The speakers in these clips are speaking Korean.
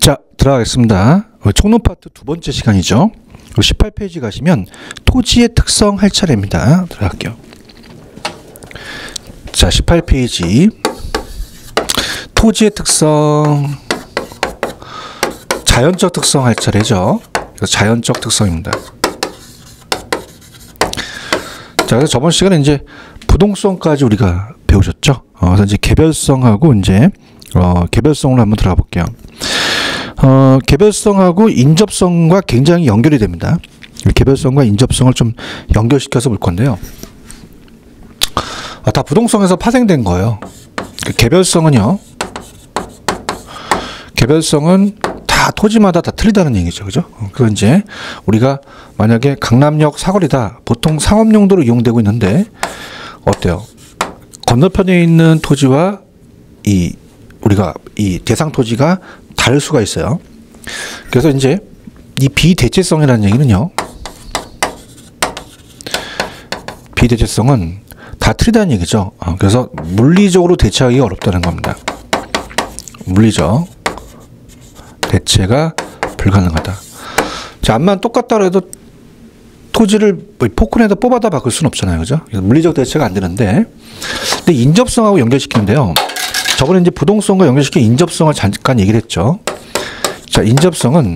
자, 들어가겠습니다. 총론 파트 두 번째 시간이죠. 18페이지 가시면 토지의 특성 할 차례입니다. 들어갈게요. 자, 18페이지 토지의 특성, 자연적 특성 할 차례죠. 그래서 자연적 특성입니다. 자, 그래서 저번 시간에 이제 부동성까지 우리가 배우셨죠. 그래서 이제 개별성하고 이제 개별성으로 한번 들어가 볼게요. 개별성하고 인접성과 굉장히 연결이 됩니다. 개별성과 인접성을 좀 연결시켜서 볼 건데요. 다 부동성에서 파생된 거예요. 개별성은요. 개별성은 다 토지마다 다 틀리다는 얘기죠. 그죠? 그래서 이제 우리가 만약에 강남역 사거리다. 보통 상업 용도로 이용되고 있는데 어때요? 건너편에 있는 토지와 우리가 이 대상 토지가 다를 수가 있어요. 그래서 이제 이 비대체성이라는 얘기는요. 비대체성은 다 틀리다는 얘기죠. 그래서 물리적으로 대체하기가 어렵다는 겁니다. 물리적 대체가 불가능하다. 자, 암만 똑같다 해도 토지를 포크내다 뽑아다 바꿀 수는 없잖아요. 그죠? 그래서 물리적 대체가 안 되는데, 근데 인접성하고 연결시키는데요. 저번에 이제 부동성과 연결시킨 인접성을 잠깐 얘기를 했죠. 자, 인접성은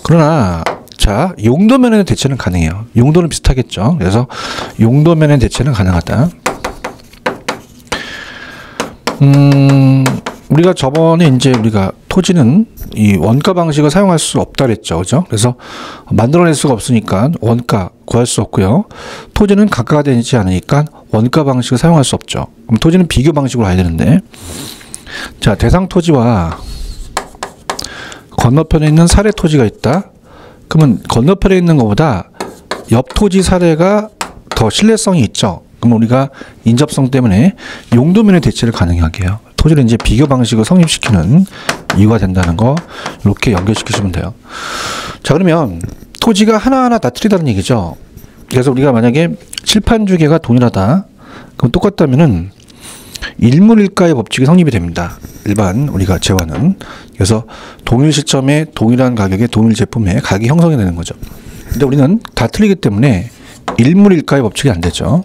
그러나 자, 용도면의 대체는 가능해요. 용도는 비슷하겠죠. 그래서 용도면의 대체는 가능하다. 우리가 저번에 이제 우리가 토지는 이 원가 방식을 사용할 수 없다 그랬죠. 그죠? 그래서 만들어낼 수가 없으니까 원가 구할 수 없고요. 토지는 가까가 되지 않으니까 원가 방식을 사용할 수 없죠. 그럼 토지는 비교 방식으로 가야 되는데, 자, 대상 토지와 건너편에 있는 사례 토지가 있다. 그러면 건너편에 있는 것보다 옆 토지 사례가 더 신뢰성이 있죠. 그럼 우리가 인접성 때문에 용도면의 대체를 가능하게 해요. 토지를 이제 비교 방식을 성립시키는 이유가 된다는 거 이렇게 연결시키시면 돼요. 자, 그러면 토지가 하나하나 다 틀리다는 얘기죠. 그래서 우리가 만약에 칠판주계가 동일하다. 그럼 똑같다면은 일물일가의 법칙이 성립이 됩니다. 일반 우리가 재화는. 그래서 동일 시점에 동일한 가격의 동일 제품의 가격이 형성이 되는 거죠. 근데 우리는 다 틀리기 때문에 일물일가의 법칙이 안 되죠.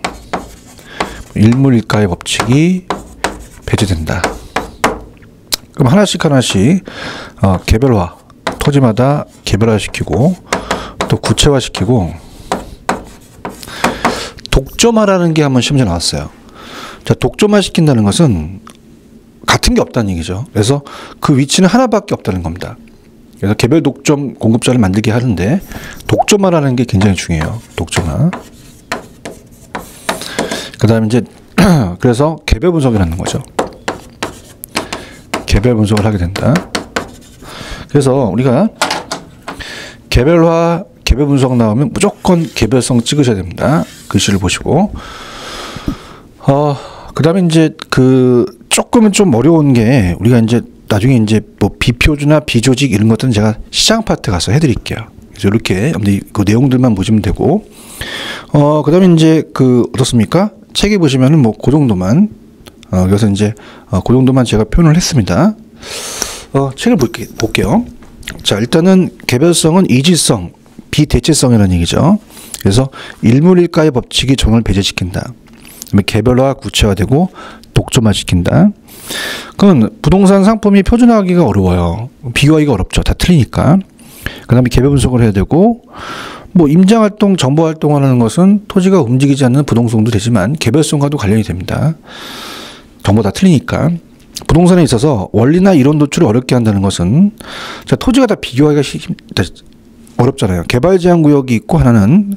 일물일가의 법칙이 배제된다. 그럼 하나씩 개별화, 토지마다 개별화시키고 또 구체화시키고 독점화라는 게 한번 시험에 나왔어요. 자, 독점화 시킨다는 것은 같은 게 없다는 얘기죠. 그래서 그 위치는 하나밖에 없다는 겁니다. 그래서 개별 독점 공급자를 만들게 하는데 독점화라는 게 굉장히 중요해요. 독점화. 그 다음에 이제 그래서 개별 분석이라는 거죠. 개별 분석을 하게 된다. 그래서 우리가 개별화, 개별 분석 나오면 무조건 개별성 찍으셔야 됩니다. 글씨를 보시고. 그 다음에 이제 조금은 좀 어려운 게 우리가 이제 나중에 이제 뭐 비표주나 비조직 이런 것들은 제가 시장 파트 가서 해드릴게요. 그래서 이렇게 그 내용들만 보시면 되고, 그 다음에 이제 어떻습니까? 책에 보시면은 뭐 그 정도만, 그래서 이제 그 정도만 제가 표현을 했습니다. 책을 볼게요. 자, 일단은 개별성은 이지성, 비대체성이라는 얘기죠. 그래서 일물일가의 법칙이 종을 배제시킨다. 그다음에 개별화, 구체화되고 독점화시킨다. 그건 부동산 상품이 표준화하기가 어려워요. 비교하기가 어렵죠. 다 틀리니까. 그 다음에 개별 분석을 해야 되고, 뭐 임장활동, 정보활동하는 것은 토지가 움직이지 않는 부동성도 되지만 개별성과도 관련이 됩니다. 정보 다 틀리니까. 부동산에 있어서 원리나 이론 도출을 어렵게 한다는 것은, 자, 토지가 다 비교하기가 어렵잖아요. 개발 제한 구역이 있고 하나는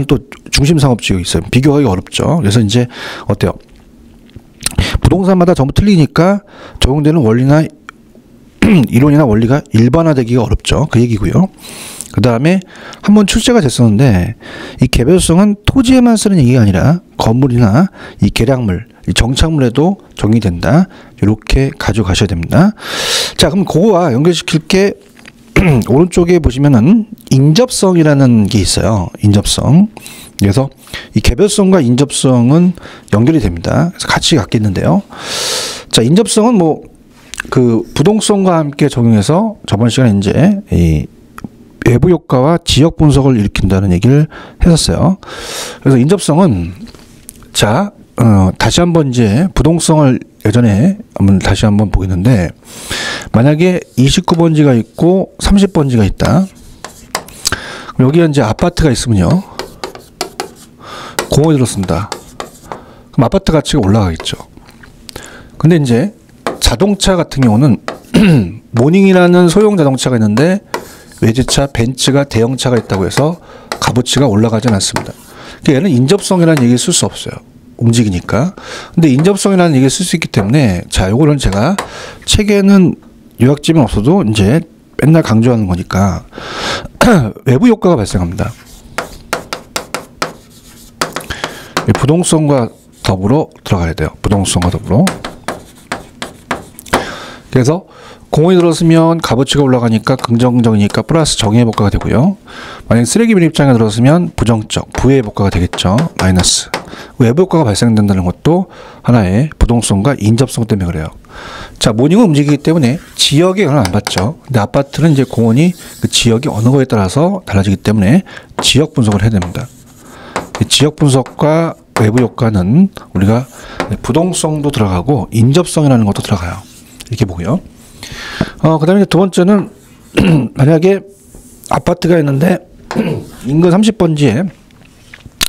또 중심 상업 지역이 있어요. 비교하기가 어렵죠. 그래서 이제 어때요? 부동산마다 전부 틀리니까 적용되는 원리나 이론이나 원리가 일반화되기가 어렵죠. 그 얘기고요. 그 다음에 한번 출제가 됐었는데 이 개별성은 토지에만 쓰는 얘기가 아니라 건물이나 이 계량물, 이 정착물에도 적용이 된다. 이렇게 가져가셔야 됩니다. 자, 그럼 그거와 연결시킬 게 오른쪽에 보시면은 인접성이라는 게 있어요. 인접성. 그래서 이 개별성과 인접성은 연결이 됩니다. 그래서 같이 갖겠는데요. 자, 인접성은 뭐 그 부동성과 함께 적용해서 저번 시간에 이제 이 외부 효과와 지역 분석을 일으킨다는 얘기를 했었어요. 그래서 인접성은 자, 다시 한번 이제 부동성을 예전에 한번 다시 한번 보겠는데, 만약에 29번지가 있고 30번지가 있다. 여기에 이제 아파트가 있으면요, 공원이 들었습니다. 그럼 아파트 가치가 올라가겠죠. 근데 이제 자동차 같은 경우는 모닝이라는 소형 자동차가 있는데 외제차, 벤츠가 대형차가 있다고 해서 값어치가 올라가진 않습니다. 그러니까 얘는 인접성이라는 얘기를 쓸 수 없어요. 움직이니까. 근데 인접성이라는 얘기를 쓸 수 있기 때문에, 자, 요거는 제가 책에는 요약집은 없어도 이제 맨날 강조하는 거니까 외부 효과가 발생합니다. 부동성과 더불어 들어가야 돼요. 부동성과 더불어. 그래서 공원이 들어서면 값어치가 올라가니까 긍정적이니까 플러스 정의 효과가 되고요. 만약 쓰레기 밀 입장에 들어서면 부정적, 부의 효과가 되겠죠. 마이너스. 외부 효과가 발생된다는 것도 하나의 부동성과 인접성 때문에 그래요. 자, 모닝은 움직이기 때문에 지역에 영향을 안 받죠. 근데 아파트는 이제 공원이 그 지역이 어느 거에 따라서 달라지기 때문에 지역 분석을 해야 됩니다. 지역 분석과 외부 효과는 우리가 부동성도 들어가고 인접성이라는 것도 들어가요. 이렇게 보고요. 그 다음에 두 번째는 만약에 아파트가 있는데 인근 30번지에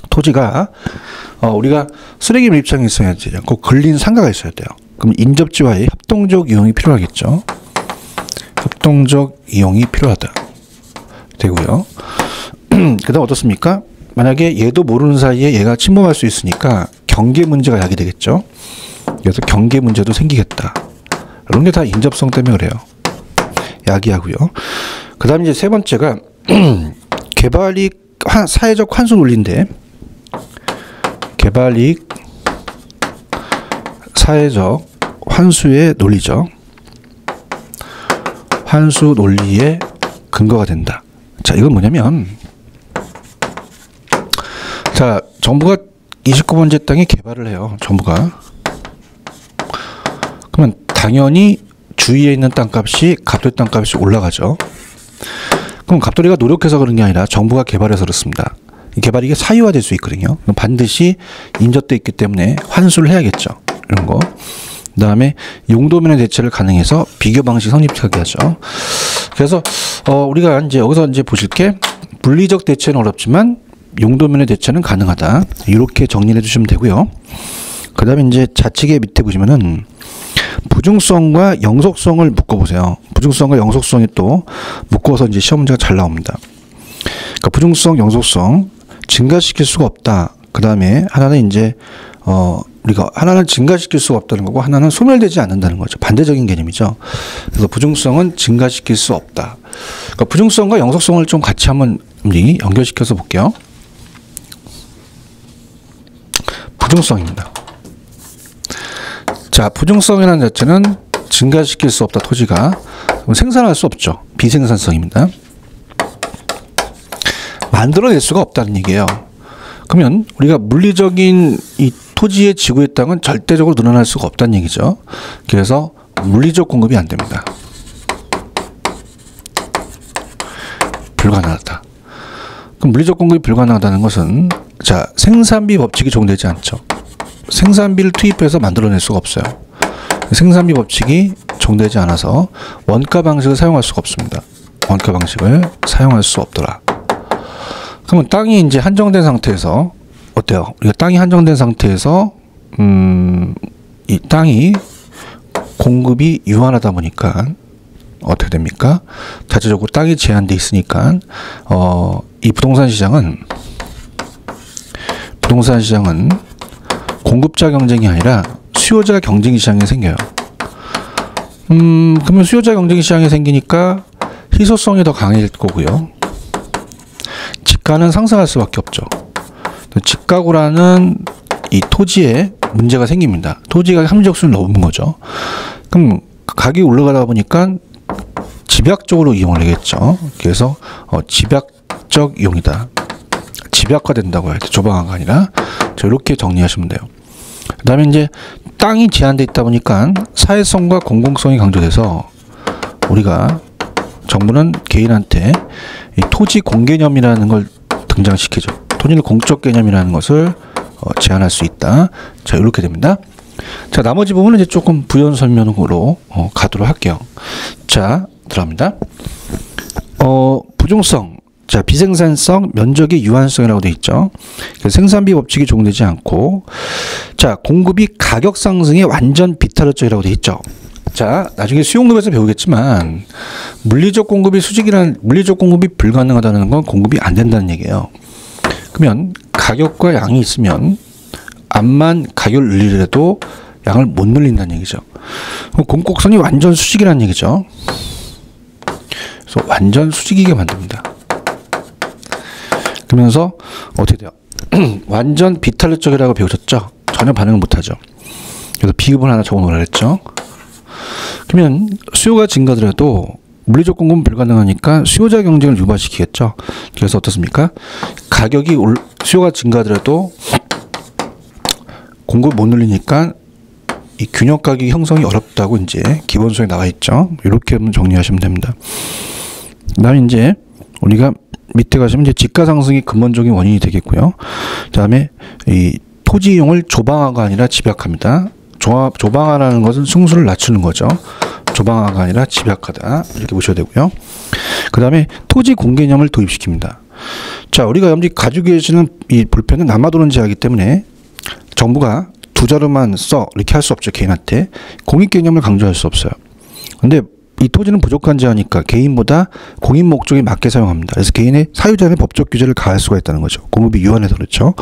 토지가 우리가 쓰레기 밀입장이 있어야지 꼭 걸린 상가가 있어야 돼요. 그럼 인접지와의 협동적 이용이 필요하겠죠. 협동적 이용이 필요하다 되고요. 그 다음 어떻습니까? 만약에 얘도 모르는 사이에 얘가 침범할 수 있으니까 경계 문제가 야기되겠죠. 그래서 경계 문제도 생기겠다. 이런 게 다 인접성 때문에 그래요. 야기하고요. 그 다음에 이제 세 번째가 개발이익 사회적 환수 논리인데, 개발이익 사회적 환수의 논리죠. 환수 논리의 근거가 된다. 자, 이건 뭐냐면, 자, 정부가 29번째 땅에 개발을 해요. 정부가. 그러면 당연히 주위에 있는 땅값이 갑돌이 땅값이 올라가죠. 그럼 갑돌이가 노력해서 그런 게 아니라 정부가 개발해서 그렇습니다. 이 개발이 이게 사유화될 수 있거든요. 그럼 반드시 인접돼 있기 때문에 환수를 해야겠죠. 이런 거. 그 다음에 용도면의 대체를 가능해서 비교 방식 성립하게 하죠. 그래서 우리가 이제 여기서 이제 보실 게 물리적 대체는 어렵지만 용도면의 대체는 가능하다. 이렇게 정리를 해주시면 되고요. 그 다음에 이제 좌측에 밑에 보시면은 부중성과 영속성을 묶어보세요. 부중성과 영속성이 또 묶어서 이제 시험 문제가 잘 나옵니다. 그러니까 부중성, 영속성 증가시킬 수가 없다. 그 다음에 하나는 이제 우리가 하나는 증가시킬 수가 없다는 거고 하나는 소멸되지 않는다는 거죠. 반대적인 개념이죠. 그래서 부중성은 증가시킬 수 없다. 그러니까 부중성과 영속성을 좀 같이 한번 연결시켜서 볼게요. 부중성입니다. 자, 부중성이라는 자체는 증가시킬 수 없다. 토지가 생산할 수 없죠. 비생산성입니다. 만들어낼 수가 없다는 얘기예요. 그러면 우리가 물리적인 이 토지의 지구의 땅은 절대적으로 늘어날 수가 없다는 얘기죠. 그래서 물리적 공급이 안 됩니다. 불가능하다. 그럼 물리적 공급이 불가능하다는 것은, 자, 생산비 법칙이 적용되지 않죠. 생산비를 투입해서 만들어낼 수가 없어요. 생산비 법칙이 적용되지 않아서 원가 방식을 사용할 수가 없습니다. 원가 방식을 사용할 수 없더라. 그러면 땅이 이제 한정된 상태에서 어때요? 우리가 땅이 한정된 상태에서 이 땅이 공급이 유한하다 보니까 어떻게 됩니까? 자체적으로 땅이 제한돼 있으니까 이 부동산 시장은 공급자 경쟁이 아니라 수요자 경쟁 시장이 생겨요. 그러면 수요자 경쟁 시장이 생기니까 희소성이 더 강해질 거고요. 집가는 상승할 수밖에 없죠. 집가구라는 이 토지에 문제가 생깁니다. 토지가 합리적수를 넘은 거죠. 그럼 가격이 올라가다 보니까 집약적으로 이용을 하겠죠. 그래서 집약적 이용이다. 집약화된다고 해야 돼. 조방화가 아니라. 이렇게 정리하시면 돼요. 그다음에 이제 땅이 제한돼 있다 보니까 사회성과 공공성이 강조돼서 우리가 정부는 개인한테 이 토지 공개념이라는 걸 등장시키죠. 토지는 공적 개념이라는 것을 제한할 수 있다. 자, 이렇게 됩니다. 자, 나머지 부분은 이제 조금 부연 설명으로 가도록 할게요. 자, 들어갑니다. 부종성. 자, 비생산성, 면적의 유한성이라고 되어 있죠. 생산비 법칙이 적용되지 않고, 자, 공급이 가격 상승의 완전 비탈적이라고 되어 있죠. 자, 나중에 수용급에서 배우겠지만 물리적 공급이 물리적 공급이 불가능하다는 건 공급이 안 된다는 얘기예요. 그러면 가격과 양이 있으면 암만 가격을 늘리더라도 양을 못 늘린다는 얘기죠. 공곡선이 완전 수직이라는 얘기죠. 그래서 완전 수직이게 만듭니다. 그러면서 어떻게 돼요? 완전 비탄력적이라고 배우셨죠? 전혀 반응을 못하죠. 그래서 비읍을 하나 적어놓으라 했죠. 그러면 수요가 증가하더라도 물리적 공급은 불가능하니까 수요자 경쟁을 유발시키겠죠. 그래서 어떻습니까? 가격이 수요가 증가하더라도 공급을 못 늘리니까 이 균형 가격이 형성이 어렵다고 이제 기본소에 나와 있죠. 이렇게 한번 정리하시면 됩니다. 그다음에 이제 우리가 밑에 가시면 이제 지가 상승이 근본적인 원인이 되겠고요. 그다음에 이 토지 이용을 조방화가 아니라 집약합니다. 조방화라는 것은 승수를 낮추는 거죠. 조방화가 아니라 집약하다 이렇게 보셔야 되고요. 그 다음에 토지 공개념을 도입시킵니다. 자, 우리가 여기 가지고 계시는 이 볼펜은 남아도는 제하기 때문에 정부가 두 자료만 써 이렇게 할 수 없죠. 개인한테 공익 개념을 강조할 수 없어요. 근데 이 토지는 부족한 제하니까 개인보다 공인 목적에 맞게 사용합니다. 그래서 개인의 사유자의 법적 규제를 가할 수가 있다는 거죠. 공급이 유한해서 그렇죠.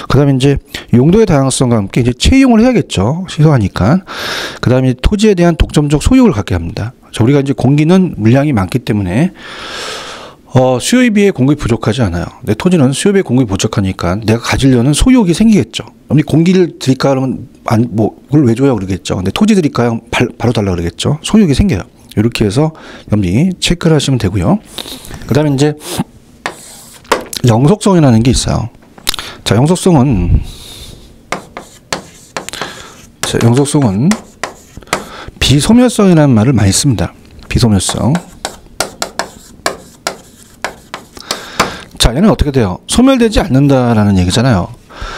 그 다음에 이제 용도의 다양성과 함께 이제 채용을 해야겠죠. 시소하니까. 그 다음에 토지에 대한 독점적 소유를 갖게 합니다. 자, 우리가 이제 공기는 물량이 많기 때문에 수요에 비해 공급이 부족하지 않아요. 내 토지는 수요에 비해 공급이 부족하니까 내가 가지려는 소유욕이 생기겠죠. 우리 공기를 드릴까 그러면 그걸 왜 줘요 그러겠죠. 근데 토지 드릴까요? 바로 달라 그러겠죠. 소유욕이 생겨요. 이렇게 해서 여러분이 체크를 하시면 되고요. 그 다음에 이제 영속성이라는 게 있어요. 자, 영속성은 비소멸성이라는 말을 많이 씁니다. 비소멸성. 자, 얘는 어떻게 돼요? 소멸되지 않는다라는 얘기잖아요.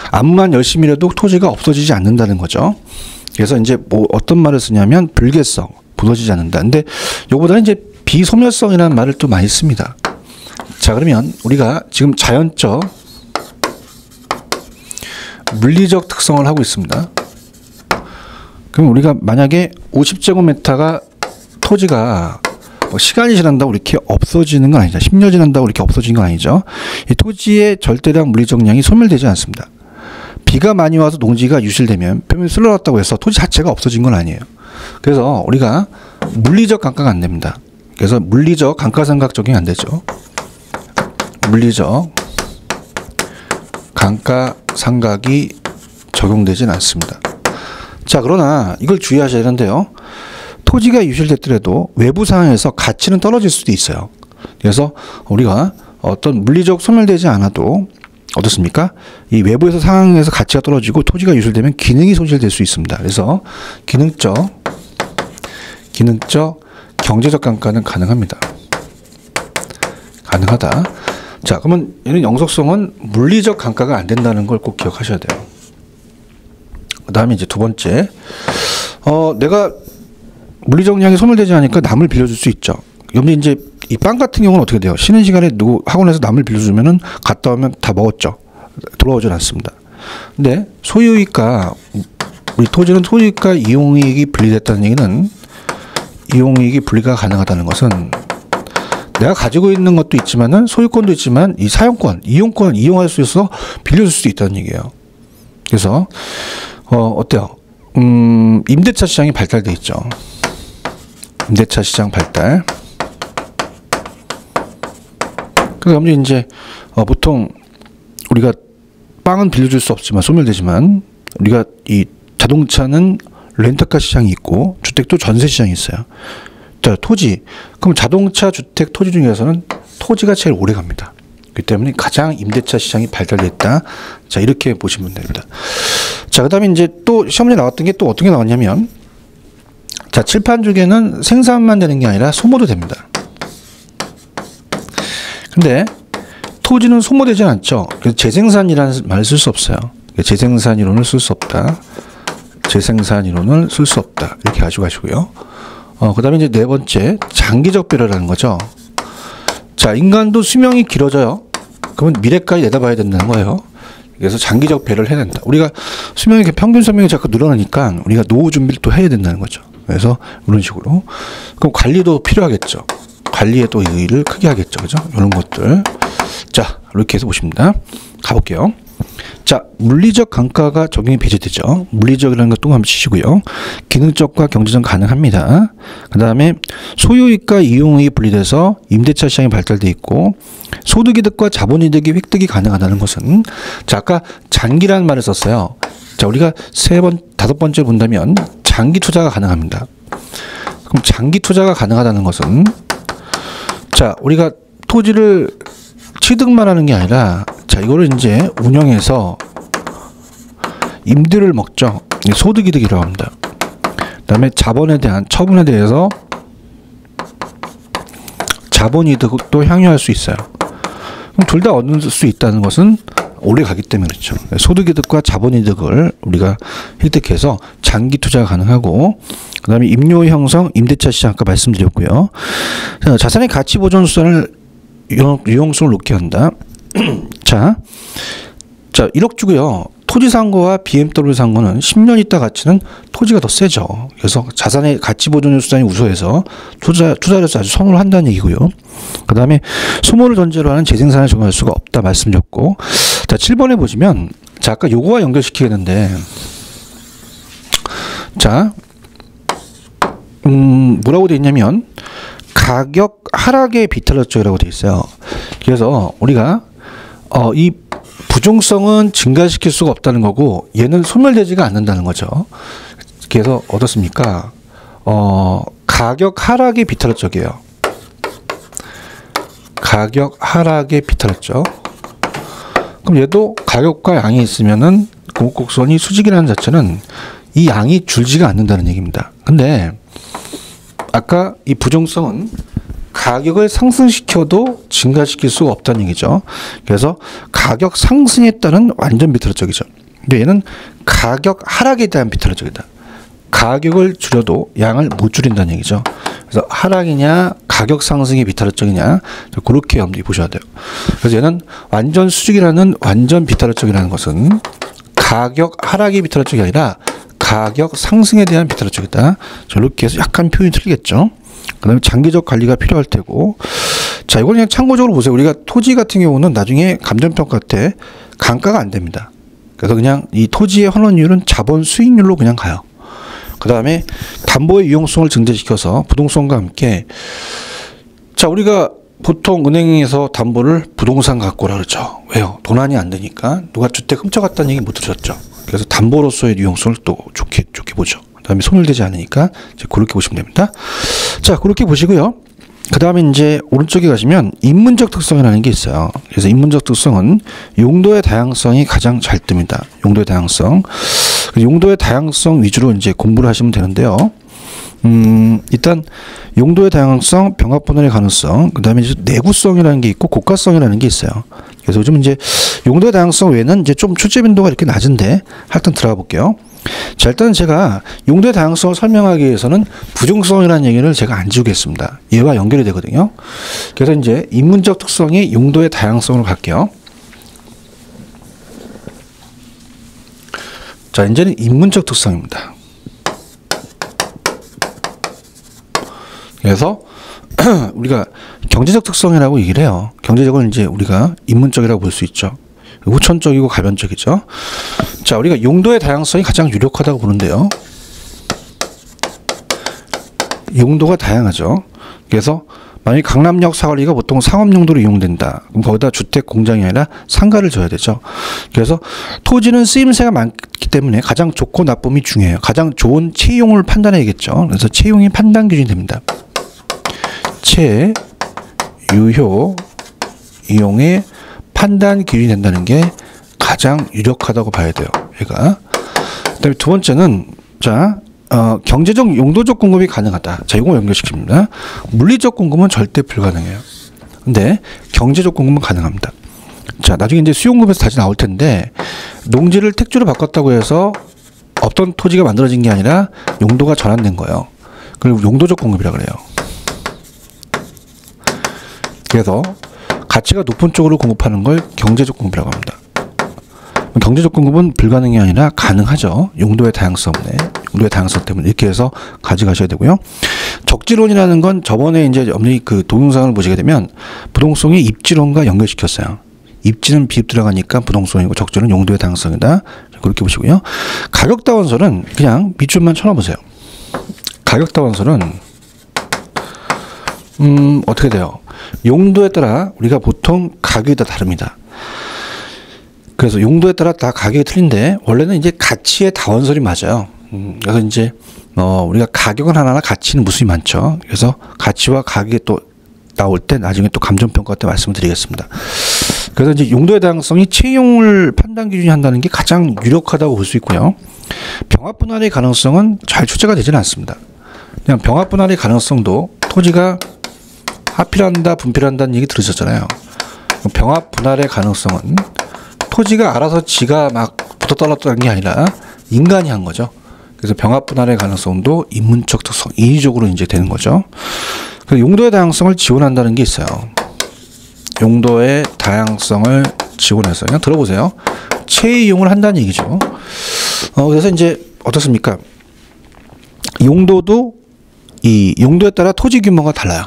암만 열심히 해도 토지가 없어지지 않는다는 거죠. 그래서 이제 어떤 말을 쓰냐면 불개성. 부서지지 않는다. 근데 요거보다는 이제 비소멸성이라는 말을 또 많이 씁니다. 자, 그러면 우리가 지금 자연적 물리적 특성을 하고 있습니다. 그럼 우리가 만약에 50제곱미터가 토지가 시간이 지난다고 이렇게 없어지는 건 아니죠. 10년 지난다고 이렇게 없어지는 건 아니죠. 이 토지의 절대량 물리적량이 소멸되지 않습니다. 비가 많이 와서 농지가 유실되면 표면이 쓸어놨다고 해서 토지 자체가 없어진 건 아니에요. 그래서 우리가 물리적 감가가 안 됩니다. 그래서 물리적 감가상각 적용이 안 되죠. 물리적 감가상각이 적용되진 않습니다. 자, 그러나 이걸 주의하셔야 되는데요. 토지가 유실됐더라도 외부 상황에서 가치는 떨어질 수도 있어요. 그래서 우리가 어떤 물리적 소멸되지 않아도 어떻습니까? 이 외부에서 상황에서 가치가 떨어지고 토지가 유실되면 기능이 손실될 수 있습니다. 그래서 기능적 경제적 감가는 가능합니다. 가능하다. 자, 그러면 이런 영속성은 물리적 감가가 안 된다는 걸 꼭 기억하셔야 돼요. 그 다음에 이제 두 번째, 내가 물리적 양이 소멸되지 않으니까 남을 빌려줄 수 있죠. 여기 이제 이 빵 같은 경우는 어떻게 돼요? 쉬는 시간에 누구 학원에서 남을 빌려주면은 갔다 오면 다 먹었죠. 돌아오진 않습니다. 근데 소유이익과 우리 토지는 소유이익과 이용이익이 분리됐다는 얘기는 이용이익이 분리가 가능하다는 것은 내가 가지고 있는 것도 있지만은 소유권도 있지만 이 사용권, 이용권 이용할 수 있어서 빌려줄 수도 있다는 얘기예요. 그래서 어때요? 임대차 시장이 발달돼 있죠. 임대차 시장 발달. 그럼 이제 보통 우리가 빵은 빌려줄 수 없지만 소멸되지만 우리가 이 자동차는 렌터카 시장이 있고 주택도 전세 시장이 있어요. 자, 토지. 그럼 자동차, 주택, 토지 중에서는 토지가 제일 오래 갑니다. 그렇기 때문에 가장 임대차 시장이 발달돼 있다. 자, 이렇게 보시면 됩니다. 자, 자, 그 다음에 이제 또 시험에 나왔던 게 또 어떻게 나왔냐면, 자, 칠판죽에는 생산만 되는 게 아니라 소모도 됩니다. 근데 토지는 소모되진 않죠. 그래서 재생산이라는 말을 쓸 수 없어요. 재생산 이론을 쓸 수 없다. 재생산 이론을 쓸 수 없다. 이렇게 가지고 가시고요. 그 다음에 이제 네 번째, 장기적 배려라는 거죠. 자, 인간도 수명이 길어져요. 그러면 미래까지 내다봐야 된다는 거예요. 그래서 장기적 배려를 해야 된다. 우리가 수명이 평균 수명이 자꾸 늘어나니까 우리가 노후 준비를 또 해야 된다는 거죠. 그래서 이런 식으로. 그럼 관리도 필요하겠죠. 관리에 또 의의를 크게 하겠죠. 그죠? 이런 것들. 자, 이렇게 해서 보십니다. 가볼게요. 자, 물리적 강가가 적용이 배제되죠. 물리적이라는 것도 한번 치시고요. 기능적과 경제적 가능합니다. 그 다음에 소유이익과 이용이익이 분리돼서 임대차 시장이 발달돼 있고 소득이득과 자본이득이 획득이 가능하다는 것은, 자, 아까 장기라는 말을 썼어요. 자, 우리가 다섯 번째 본다면 장기 투자가 가능합니다. 그럼 장기 투자가 가능하다는 것은, 자, 우리가 토지를 취득만 하는 게 아니라, 자, 이거를 이제 운영해서 임대를 먹죠. 소득이득이라고 합니다. 그 다음에 자본에 대한 처분에 대해서 자본이득도 향유할 수 있어요. 그럼 둘 다 얻을 수 있다는 것은 오래 가기 때문에 그렇죠. 소득이득과 자본이득을 우리가 획득해서 장기 투자가 가능하고, 그 다음에 임료 형성, 임대차 시장 아까 말씀드렸고요. 자산의 가치 보존 수단을 유용성을 높게 한다. 자, 1억 주고요. 토지 산 거와 BMW 산 거는 10년 있다 가치는 토지가 더 세죠. 그래서 자산의 가치 보존 수단이 우수해서 투자를 아주 선호를 한다는 얘기고요. 그 다음에 소모를 전제로 하는 재생산을 적용할 수가 없다 말씀드렸고, 자, 7번에 보시면, 자, 아까 요거와 연결시키겠는데, 자, 뭐라고 되어 있냐면, 가격 하락의 비탈력적이라고 되어 있어요. 그래서 우리가 이 부종성은 증가시킬 수가 없다는 거고, 얘는 소멸되지가 않는다는 거죠. 그래서 어떻습니까? 가격 하락의 비탈력적이에요. 가격 하락의 비탈력적. 그럼 얘도 가격과 양이 있으면은 공급곡선이 수직이라는 자체는 이 양이 줄지가 않는다는 얘기입니다. 근데 아까 이 부종성은 가격을 상승시켜도 증가시킬 수가 없다는 얘기죠. 그래서 가격 상승에 따른 완전 비탈력적이죠. 근데 얘는 가격 하락에 대한 비탈력적이다. 가격을 줄여도 양을 못 줄인다는 얘기죠. 그래서 하락이냐 가격 상승의 비탈력적이냐, 그렇게 염두에 보셔야 돼요. 그래서 얘는 완전 수직이라는 완전 비탈력적이라는 것은 가격 하락의 비탈력적이 아니라 가격 상승에 대한 비탈력적이다. 이렇게 해서 약간 표현이 틀리겠죠. 그 다음에 장기적 관리가 필요할 테고, 자, 이건 그냥 참고적으로 보세요. 우리가 토지 같은 경우는 나중에 감정평가 때 감가가 안 됩니다. 그래서 그냥 이 토지의 환원율은 자본 수익률로 그냥 가요. 그 다음에 담보의 유용성을 증대시켜서 부동산과 함께, 자, 우리가 보통 은행에서 담보를 부동산 갖고라 그러죠. 왜요? 도난이 안 되니까. 누가 주택 훔쳐갔다는 얘기 못 들으셨죠? 그래서 담보로서의 유용성을 또 좋게 보죠. 그 다음에 소멸되지 않으니까 이제 그렇게 보시면 됩니다. 자, 그렇게 보시고요. 그 다음에 이제 오른쪽에 가시면 인문적 특성이라는 게 있어요. 그래서 인문적 특성은 용도의 다양성이 가장 잘 뜹니다. 용도의 다양성. 용도의 다양성 위주로 이제 공부를 하시면 되는데요. 일단 용도의 다양성, 병합 분할의 가능성, 그 다음에 이제 내구성이라는 게 있고 고가성이라는 게 있어요. 그래서 요즘 이제 용도의 다양성 외에는 이제 좀 출제 빈도가 이렇게 낮은데 하여튼 들어가 볼게요. 자, 일단 제가 용도의 다양성을 설명하기 위해서는 부종성이라는 얘기를 제가 안 지우겠습니다. 얘와 연결이 되거든요. 그래서 이제 인문적 특성이 용도의 다양성으로 갈게요. 자, 이제는 인문적 특성입니다. 그래서 우리가 경제적 특성이라고 얘기를 해요. 경제적은 이제 우리가 인문적이라고 볼 수 있죠. 후천적이고 가변적이죠. 자, 우리가 용도의 다양성이 가장 유력하다고 보는데요. 용도가 다양하죠. 그래서 만약 강남역 사거리가 보통 상업 용도로 이용된다. 그럼 거기다 주택 공장이 아니라 상가를 져야 되죠. 그래서 토지는 쓰임새가 많기 때문에 가장 좋고 나쁨이 중요해요. 가장 좋은 채용을 판단해야겠죠. 그래서 채용이 판단 기준이 됩니다. 채, 유효, 이용의 판단 기준이 된다는 게 가장 유력하다고 봐야 돼요. 얘가. 그다음에 두 번째는 자 경제적 용도적 공급이 가능하다. 자 이거 연결시킵니다. 물리적 공급은 절대 불가능해요. 근데 경제적 공급은 가능합니다. 자 나중에 이제 수용급에서 다시 나올 텐데 농지를 택지로 바꿨다고 해서 없던 토지가 만들어진 게 아니라 용도가 전환된 거예요. 그리고 용도적 공급이라 그래요. 그래서 가치가 높은 쪽으로 공급하는 걸 경제적 공급이라고 합니다. 경제적 공급은 불가능이 아니라 가능하죠. 용도의 다양성 때문에 이렇게 해서 가져가셔야 되고요. 적지론이라는 건 저번에 이제 그 동영상을 보시게 되면 부동성이 입지론과 연결시켰어요. 입지는 비입 들어가니까 부동성이고 적지는 용도의 다양성이다. 그렇게 보시고요. 가격다원설은 그냥 밑줄만 쳐놔보세요. 가격다원설은 어떻게 돼요? 용도에 따라 우리가 보통 가격이 다 다릅니다. 그래서 용도에 따라 다 가격이 틀린데 원래는 이제 가치의 다원설이 맞아요. 그래서 이제 우리가 가격은 하나나 가치는 무수히 많죠. 그래서 가치와 가격이 또 나올 때 나중에 또 감정평가 때 말씀을 드리겠습니다. 그래서 이제 용도의 다양성이 채용을 판단 기준이 한다는 게 가장 유력하다고 볼 수 있고요. 병합 분할의 가능성은 잘 추재가 되지는 않습니다. 그냥 병합 분할의 가능성도 토지가 합필한다, 분필한다는 얘기 들으셨잖아요. 병합 분할의 가능성은 토지가 알아서 지가 막 붙어 떨어졌다는 게 아니라 인간이 한 거죠. 그래서 병합 분할의 가능성도 인문적 특성, 인위적으로 이제 되는 거죠. 그래서 용도의 다양성을 지원한다는 게 있어요. 용도의 다양성을 지원해서 그냥 들어보세요. 채이용을 한다는 얘기죠. 그래서 이제 어떻습니까? 용도도 이 용도에 따라 토지 규모가 달라요.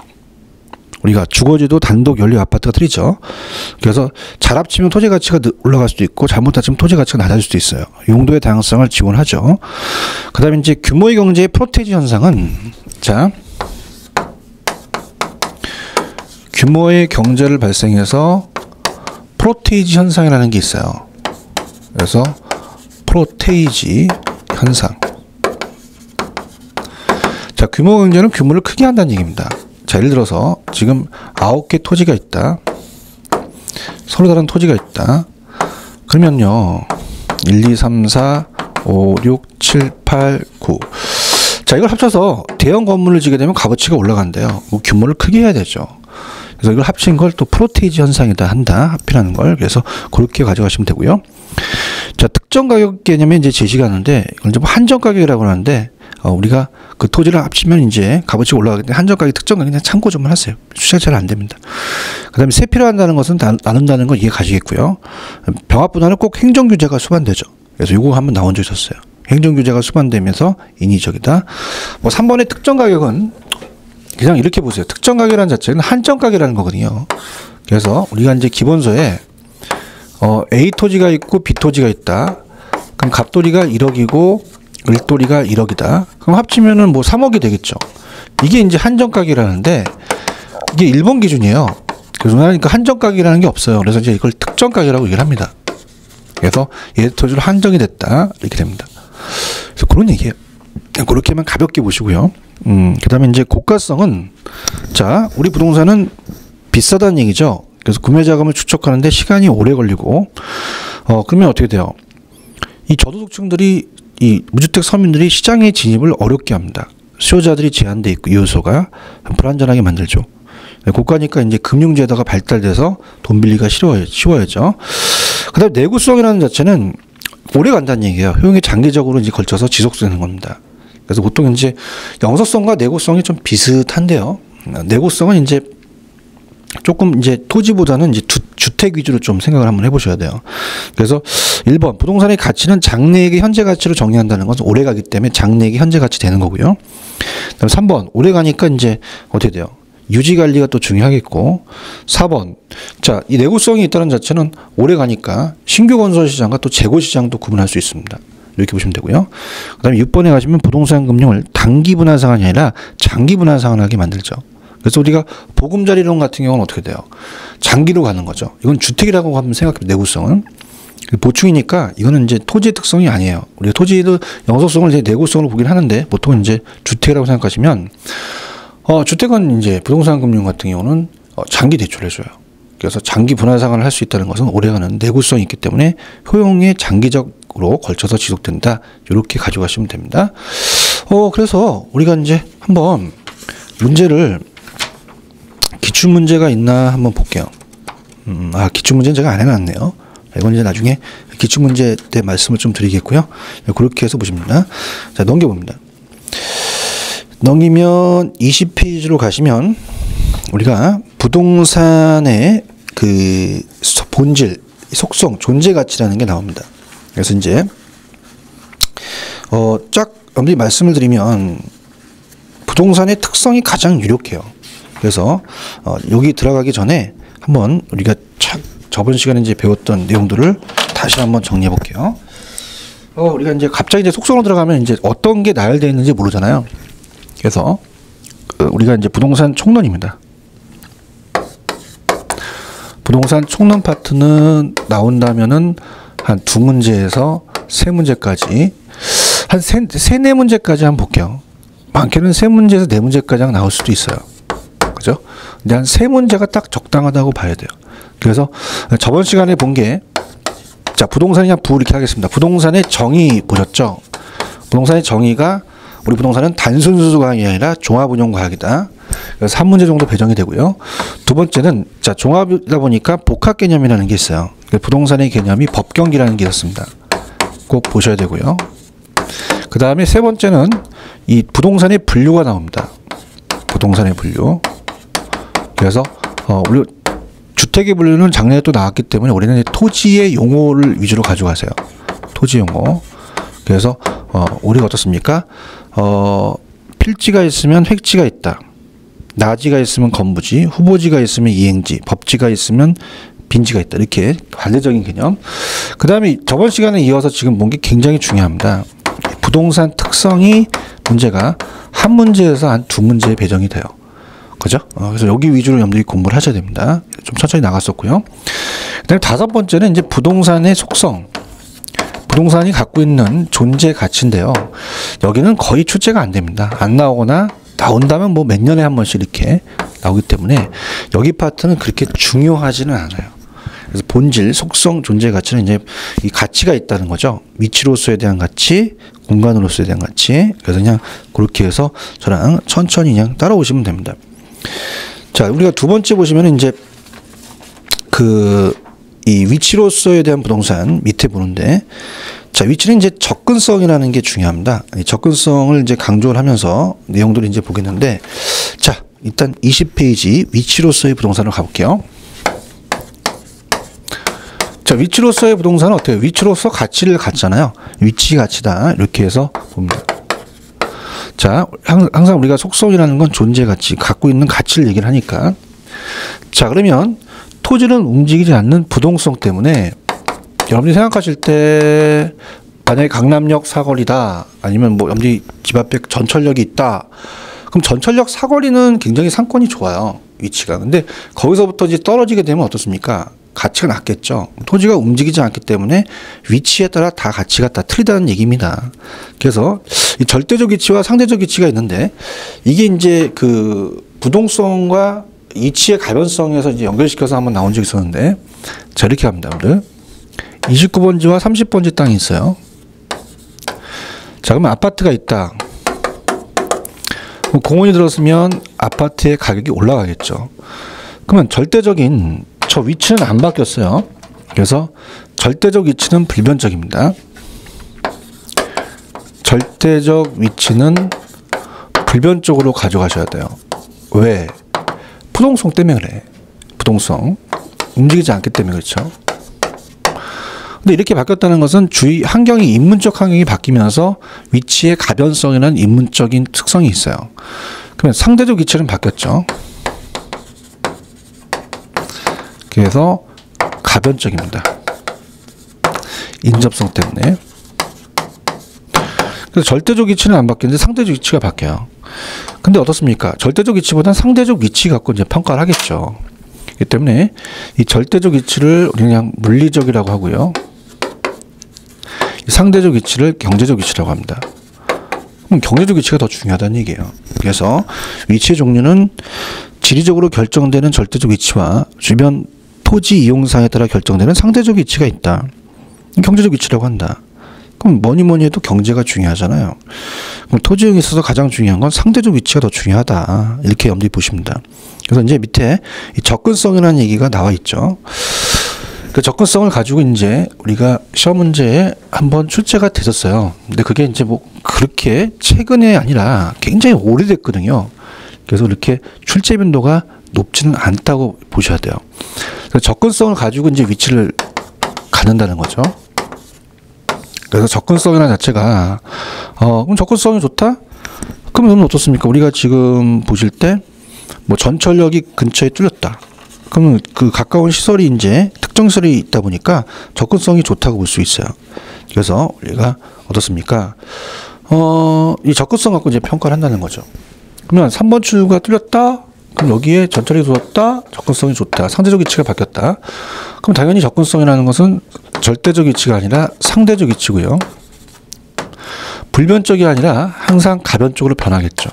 우리가 주거지도 단독 연립 아파트가 틀리죠. 그래서 잘 합치면 토지 가치가 올라갈 수도 있고 잘못 합치면 토지 가치가 낮아질 수도 있어요. 용도의 다양성을 지원하죠. 그 다음에 이제 규모의 경제의 프로테이지 현상은 자 규모의 경제를 발생해서 프로테이지 현상이라는 게 있어요. 그래서 프로테이지 현상. 자 규모 경제는 규모를 크게 한다는 얘기입니다. 자, 예를 들어서 지금 9개 토지가 있다. 서로 다른 토지가 있다. 그러면요. 1, 2, 3, 4, 5, 6, 7, 8, 9. 자, 이걸 합쳐서 대형 건물을 지게 되면 값어치가 올라간대요. 뭐 규모를 크게 해야 되죠. 그래서 이걸 합친 걸 또 프로테이지 현상이다 한다. 합필하는 걸. 그래서 그렇게 가져가시면 되고요. 자, 특정 가격 개념에 이제 제시가 하는데 이걸 좀 한정 가격이라고 하는데 우리가 그 토지를 합치면 이제 값어치가 올라가기 때문에 한정 가격, 특정 가격 그냥 참고 좀 하세요. 추적 잘 안 됩니다. 그 다음에 세피로 한다는 것은 나눈다는 건 이해 가시겠고요. 병합 분할은 꼭 행정규제가 수반되죠. 그래서 요거 한번 나온 적 있었어요. 행정규제가 수반되면서 인위적이다. 뭐 3번의 특정 가격은 그냥 이렇게 보세요. 특정 가격이라는 자체는 한정 가격이라는 거거든요. 그래서 우리가 이제 기본서에 A 토지가 있고 B 토지가 있다. 그럼 갑돌이가 1억이고 을돌이가 1억이다. 그럼 합치면은 뭐 3억이 되겠죠. 이게 이제 한정가격이라는데 이게 일본 기준이에요. 그래서 그러니까 한정가격이라는 게 없어요. 그래서 이제 이걸 특정가격이라고 얘기를 합니다. 그래서 얘 토지로 한정이 됐다 이렇게 됩니다. 그래서 그런 얘기예요. 그렇게만 가볍게 보시고요. 그다음에 이제 고가성은 자 우리 부동산은 비싸다는 얘기죠. 그래서 구매 자금을 축적하는데 시간이 오래 걸리고 그러면 어떻게 돼요? 이 저소득층들이 이 무주택 서민들이 시장의 진입을 어렵게 합니다. 수요자들이 제한돼 있고 이 요소가 불안전하게 만들죠. 고가니까 이제 금융제도가 발달돼서 돈 빌리기가 쉬워야죠. 그다음에 내구성이라는 자체는 오래 간다는 얘기예요. 효용이 장기적으로 이제 걸쳐서 지속되는 겁니다. 그래서 보통 이제 영속성과 내구성이 좀 비슷한데요. 내구성은 이제 조금 이제 토지보다는 이제 주택 위주로 좀 생각을 한번 해보셔야 돼요. 그래서 1번 부동산의 가치는 장래액의 현재 가치로 정의한다는 것은 오래 가기 때문에 장래액의 현재 가치 되는 거고요. 그다음 3번 오래 가니까 이제 어떻게 돼요? 유지 관리가 또 중요하겠고 4번 자, 이 내구성이 있다는 자체는 오래 가니까 신규 건설 시장과 또 재고 시장도 구분할 수 있습니다. 이렇게 보시면 되고요. 그다음에 6번에 가시면 부동산 금융을 단기 분할 상환이 아니라 장기 분할 상환하게 만들죠. 그래서 우리가 보금자리론 같은 경우는 어떻게 돼요? 장기로 가는 거죠. 이건 주택이라고 하면 생각해요. 내구성은. 보충이니까 이거는 이제 토지의 특성이 아니에요. 우리가 토지도 영속성을 이제 내구성으로 보긴 하는데 보통 이제 주택이라고 생각하시면 주택은 이제 부동산 금융 같은 경우는 장기 대출을 해줘요. 그래서 장기 분할 상환을 할 수 있다는 것은 오래가는 내구성이 있기 때문에 효용의 장기적으로 지속적으로 걸쳐서 지속된다. 이렇게 가져가시면 됩니다. 그래서 우리가 이제 한번 문제를 기출문제가 있나 한번 볼게요. 기출문제는 제가 안 해놨네요. 이건 이제 나중에 기출문제 때 말씀을 좀 드리겠고요. 그렇게 해서 보십니다. 자, 넘겨봅니다. 넘기면 20페이지로 가시면 우리가 부동산의 그 본질, 속성, 존재 가치라는 게 나옵니다. 그래서 이제 쫙 엄밀히 말씀을 드리면 부동산의 특성이 가장 유력해요. 그래서 여기 들어가기 전에 한번 우리가 저번 시간에 이제 배웠던 내용들을 다시 한번 정리해 볼게요. 우리가 이제 갑자기 이제 속성으로 들어가면 이제 어떤 게 나열되어 있는지 모르잖아요. 그래서 우리가 이제 부동산 총론입니다. 부동산 총론 파트는 나온다면은 한 2문제에서 3문제까지 한 4문제까지 한번 볼게요. 많게는 3문제에서 4문제까지 나올 수도 있어요. 그죠? 근데 한 3문제가 딱 적당하다고 봐야 돼요. 그래서 저번 시간에 본 게, 자, 부동산이냐 부 이렇게 하겠습니다. 부동산의 정의 보셨죠? 부동산의 정의가 우리 부동산은 단순수수과학이 아니라 종합운용과학이다. 그래서 3문제 정도 배정이 되고요. 두 번째는, 자, 종합이다 보니까 복합개념이라는 게 있어요. 부동산의 개념이 법경기라는 게 있었습니다. 꼭 보셔야 되고요. 그 다음에 세 번째는 이 부동산의 분류가 나옵니다. 부동산의 분류. 그래서 우리 주택의 분류는 작년에 또 나왔기 때문에 올해는 토지의 용어를 위주로 가져가세요. 토지 용어. 그래서 우리가 어떻습니까? 필지가 있으면 획지가 있다. 나지가 있으면 건부지, 후보지가 있으면 이행지, 법지가 있으면 빈지가 있다. 이렇게 관례적인 개념. 그 다음에 저번 시간에 이어서 지금 본 게 굉장히 중요합니다. 부동산 특성이 문제가 한 문제에서 한 2문제에 배정이 돼요. 그죠? 그래서 여기 위주로 여러분들이 공부를 하셔야 됩니다. 좀 천천히 나갔었고요. 그 다음에 5번째는 이제 부동산의 속성. 부동산이 갖고 있는 존재 가치인데요. 여기는 거의 출제가 안 됩니다. 안 나오거나 나온다면 뭐 몇 년에 한 번씩 이렇게 나오기 때문에 여기 파트는 그렇게 중요하지는 않아요. 그래서 본질, 속성, 존재 가치는 이제 이 가치가 있다는 거죠. 위치로서에 대한 가치, 공간으로서에 대한 가치. 그래서 그냥 그렇게 해서 저랑 천천히 그냥 따라오시면 됩니다. 자, 우리가 두 번째 보시면 이제 이 위치로서에 대한 부동산 밑에 보는데, 자, 위치는 이제 접근성이라는 게 중요합니다. 이 접근성을 이제 강조를 하면서 내용들을 이제 보겠는데, 자, 일단 20페이지 위치로서의 부동산을 가볼게요. 자, 위치로서의 부동산은 어때요? 위치로서 가치를 갖잖아요. 위치 가치다. 이렇게 해서 봅니다. 자, 항상 우리가 속성이라는 건 존재 가치, 갖고 있는 가치를 얘기를 하니까. 자, 그러면 토지는 움직이지 않는 부동성 때문에 여러분이 생각하실 때 만약에 강남역 사거리다, 아니면 뭐 여러분이 집 앞에 전철역이 있다, 그럼 전철역 사거리는 굉장히 상권이 좋아요. 위치가. 근데 거기서부터 이제 떨어지게 되면 어떻습니까? 가치가 낮겠죠. 토지가 움직이지 않기 때문에 위치에 따라 다 가치가 다 틀리다는 얘기입니다. 그래서 이 절대적 위치와 상대적 위치가 있는데, 이게 이제 그 부동성과 위치의 가변성에서 이제 연결시켜서 한번 나온 적이 있었는데, 자, 이렇게 합니다. 오늘 29번지와 30번지 땅이 있어요. 자, 그러면 아파트가 있다. 공원이 들었으면 아파트의 가격이 올라가겠죠. 그러면 절대적인 저 위치는 안 바뀌었어요. 그래서 절대적 위치는 불변적입니다. 절대적 위치는 불변적으로 가져가셔야 돼요. 왜? 부동성 때문에 그래. 부동성. 움직이지 않기 때문에 그렇죠. 근데 이렇게 바뀌었다는 것은 주위 환경이, 인문적 환경이 바뀌면서 위치의 가변성이라는 인문적인 특성이 있어요. 그러면 상대적 위치는 바뀌었죠. 그래서 가변적입니다. 인접성 때문에. 그래서 절대적 위치는 안 바뀌는데 상대적 위치가 바뀌어요. 근데 어떻습니까? 절대적 위치보다는 상대적 위치 갖고 이제 평가를 하겠죠. 그렇기 때문에 이 절대적 위치를 우리는 그냥 물리적이라고 하고요. 이 상대적 위치를 경제적 위치라고 합니다. 그럼 경제적 위치가 더 중요하다는 얘기예요. 그래서 위치의 종류는 지리적으로 결정되는 절대적 위치와 주변 토지 이용상에 따라 결정되는 상대적 위치가 있다. 경제적 위치라고 한다. 그럼 뭐니 해도 경제가 중요하잖아요. 그럼 토지에 있어서 가장 중요한 건 상대적 위치가 더 중요하다. 이렇게 염두에 보시면 됩니다. 그래서 이제 밑에 이 접근성이라는 얘기가 나와 있죠. 그 접근성을 가지고 이제 우리가 시험 문제에 한번 출제가 됐었어요. 근데 그게 이제 뭐 그렇게 최근에 아니라 굉장히 오래됐거든요. 그래서 이렇게 출제 빈도가 높지는 않다고 보셔야 돼요. 그래서 접근성을 가지고 이제 위치를 갖는다는 거죠. 그래서 접근성이라는 자체가 그럼 접근성이 좋다? 그러면 어떻습니까? 우리가 지금 보실 때 뭐 전철역이 근처에 뚫렸다. 그러면 그 가까운 시설이 이제 특정 시설이 있다 보니까 접근성이 좋다고 볼 수 있어요. 그래서 우리가 어떻습니까? 이 접근성 갖고 이제 평가를 한다는 거죠. 그러면 3번 출구가 뚫렸다? 그럼 여기에 전철이 들어왔다? 접근성이 좋다. 상대적 위치가 바뀌었다. 그럼 당연히 접근성이라는 것은 절대적 위치가 아니라 상대적 위치고요. 불변적이 아니라 항상 가변적으로 변하겠죠.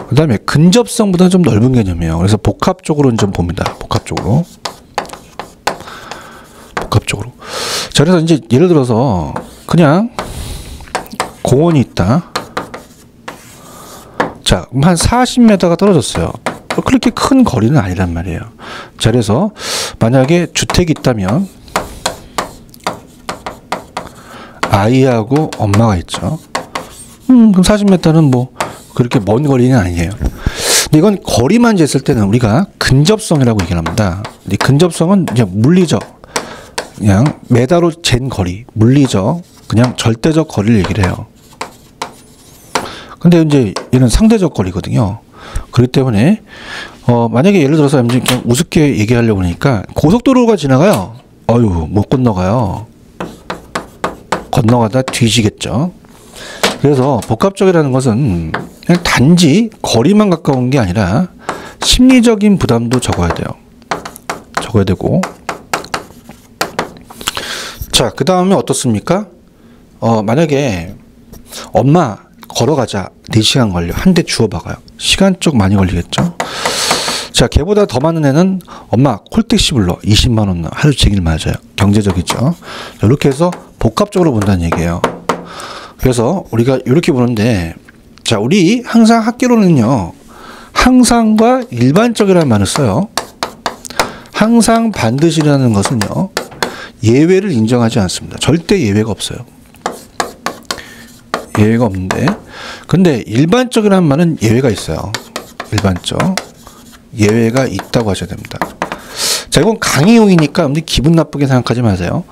그 다음에 근접성보다는 좀 넓은 개념이에요. 그래서 복합적으로 좀 봅니다. 복합적으로. 자, 그래서 이제 예를 들어서 그냥 공원이 있다. 자, 그럼 한 40m가 떨어졌어요. 그렇게 큰 거리는 아니란 말이에요. 자, 그래서 만약에 주택이 있다면 아이하고 엄마가 있죠. 그럼 40m는 뭐 그렇게 먼 거리는 아니에요. 근데 이건 거리만 쟀을 때는 우리가 근접성이라고 얘기를 합니다. 이 근접성은 이제 물리적, 그냥 메다로 잰 거리, 물리적, 그냥 절대적 거리를 얘기를 해요. 근데 이제 얘는 상대적 거리거든요. 그렇기 때문에 만약에 예를 들어서 그냥 우습게 얘기하려고 하니까 고속도로가 지나가요. 못 건너가요. 건너가다 뒤지겠죠. 그래서 복합적이라는 것은 그냥 단지 거리만 가까운 게 아니라 심리적인 부담도 적어야 돼요. 적어야 되고. 자, 그 다음에 어떻습니까? 만약에 엄마 걸어가자. 4시간 걸려. 한 대 주워 박아요. 시간 쪽 많이 걸리겠죠? 자, 걔보다 더 많은 애는 엄마 콜택시 불러. 20만 원 하루 종일 맞아요. 경제적이죠. 이렇게 해서 복합적으로 본다는 얘기예요. 그래서 우리가 이렇게 보는데, 자, 우리 항상 학계로는요, 항상과 일반적이라는 말을 써요. 항상 반드시라는 것은요, 예외를 인정하지 않습니다. 절대 예외가 없어요. 예외가 없는데, 근데 일반적이라는 말은 예외가 있어요. 일반적. 예외가 있다고 하셔야 됩니다. 자, 이건 강의용이니까 여러분들 기분 나쁘게 생각하지 마세요.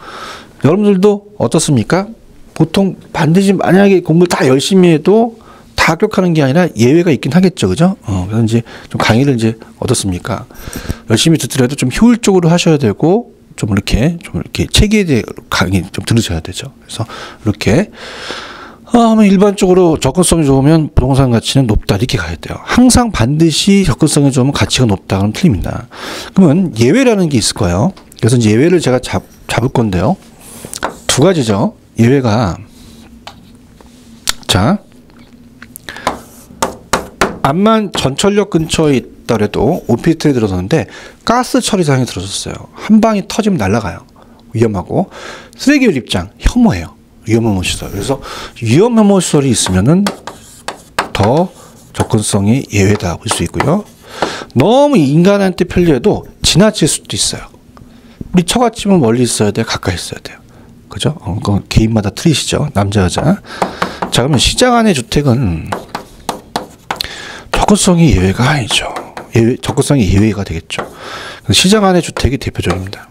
여러분들도 어떻습니까? 보통 반드시 만약에 공부를 다 열심히 해도 다 합격하는 게 아니라 예외가 있긴 하겠죠. 그죠? 그래서 이제 좀 강의를 이제 어떻습니까? 열심히 듣더라도 좀 효율적으로 하셔야 되고, 좀 이렇게 체계에 대해 강의 좀 들으셔야 되죠. 그래서 이렇게 하면 일반적으로 접근성이 좋으면 부동산 가치는 높다 이렇게 가야 돼요. 항상 반드시 접근성이 좋으면 가치가 높다 그러면 틀립니다. 그러면 예외라는 게 있을 거예요. 그래서 이제 예외를 제가 잡을 건데요. 두 가지죠. 예외가, 자, 암만 전철역 근처에 있더라도 오피스텔에 들어섰는데 가스 처리장에 들어섰어요. 한 방이 터지면 날아가요. 위험하고. 쓰레기 유립장 혐오해요. 위험한 시설. 그래서 위험한 시설이 있으면은 더 접근성이 예외다 볼 수 있고요. 너무 인간한테 편리해도 지나칠 수도 있어요. 우리 처갓집은 멀리 있어야 돼요? 가까이 있어야 돼요? 그죠? 그건 개인마다 틀리시죠? 남자, 여자. 자, 그러면 시장 안의 주택은 접근성이 예외가 아니죠. 접근성이 예외가 되겠죠. 시장 안의 주택이 대표적입니다.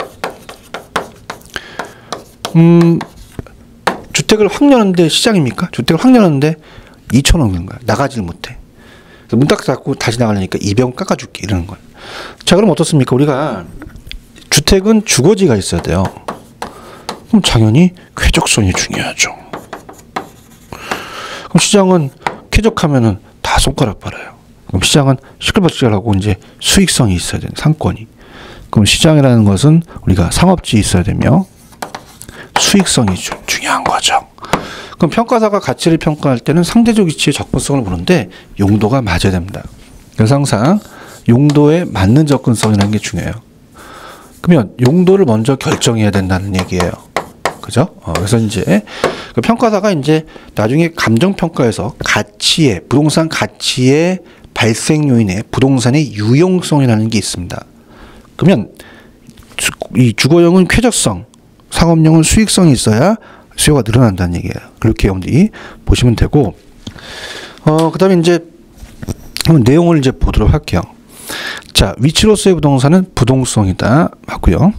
주택을 확 여는데 시장입니까? 주택을 확 여는데 2,000원 는 거야. 나가지를 못해. 문 딱 닫고 다시 나가려니까 200원 깎아줄게 이러는 거야. 자, 그럼 어떻습니까? 우리가 주택은 주거지가 있어야 돼요. 그럼 당연히 쾌적성이 중요하죠. 그럼 시장은 쾌적하면은 다 손가락 빨아요. 그럼 시장은 시끌벅적하고 이제 수익성이 있어야 되는 상권이. 그럼 시장이라는 것은 우리가 상업지에 있어야 되며 수익성이 중요한 거죠. 그럼 평가사가 가치를 평가할 때는 상대적 위치의 접근성을 보는데 용도가 맞아야 됩니다. 그래서 항상 용도에 맞는 접근성이라는 게 중요해요. 그러면 용도를 먼저 결정해야 된다는 얘기예요. 그죠? 그래서 이제 그 평가사가 이제 나중에 감정평가에서 가치의, 부동산 가치의 발생 요인에 부동산의 유용성이라는 게 있습니다. 그러면 이 주거용은 쾌적성, 상업용은 수익성이 있어야 수요가 늘어난다는 얘기예요. 그렇게 여러분들이 보시면 되고, 그 다음에 이제 한번 내용을 이제 보도록 할게요. 자, 위치로서의 부동산은 부동성이다. 맞고요.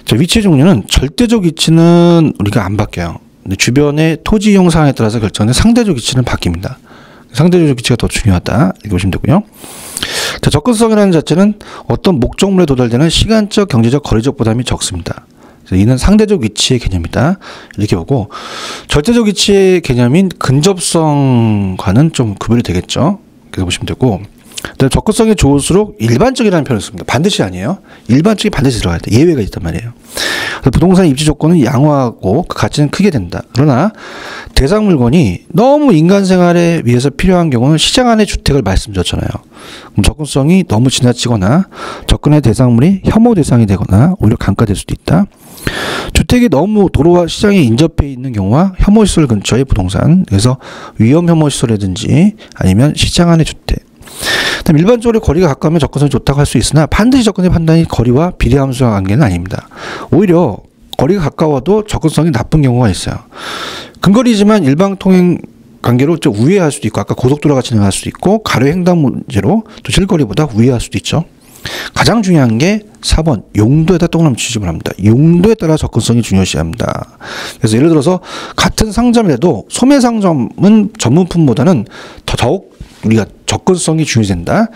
자, 위치의 종류는 절대적 위치는 우리가 안 바뀌어요. 근데 주변의 토지 이용 사항에 따라서 결정된 상대적 위치는 바뀝니다. 상대적 위치가 더 중요하다. 이렇게 보시면 되고요. 자, 접근성이라는 자체는 어떤 목적물에 도달되는 시간적, 경제적, 거리적 부담이 적습니다. 그래서 이는 상대적 위치의 개념이다. 이렇게 보고, 절대적 위치의 개념인 근접성과는 좀 구별이 되겠죠. 그래서 보시면 되고, 접근성이 좋을수록 일반적이라는 표현을 씁니다. 반드시 아니에요. 일반적이 반드시 들어가야 돼. 예외가 있단 말이에요. 그래서 부동산 입지 조건은 양호하고 그 가치는 크게 된다. 그러나 대상 물건이 너무 인간 생활에 위해서 필요한 경우는 시장 안의 주택을 말씀드렸잖아요. 그럼 접근성이 너무 지나치거나 접근의 대상물이 혐오 대상이 되거나 오히려 강가될 수도 있다. 주택이 너무 도로와 시장에 인접해 있는 경우와 혐오시설 근처의 부동산, 그래서 위험 혐오시설이라든지 아니면 시장 안의 주택. 일반적으로 거리가 가까우면 접근성이 좋다고 할 수 있으나 반드시 접근의 판단이 거리와 비례함수와 관계는 아닙니다. 오히려 거리가 가까워도 접근성이 나쁜 경우가 있어요. 근거리지만 일방통행 관계로 좀 우회할 수도 있고, 아까 고속도로가 진행할 수도 있고, 가로 횡단 문제로 또 실거리보다 우회할 수도 있죠. 가장 중요한 게 4번 용도에다 동그라미 지점을 합니다. 용도에 따라 접근성이 중요시합니다. 그래서 예를 들어서 같은 상점이라도 소매 상점은 전문품보다는 더욱 우리가 접근성이 중요시된다.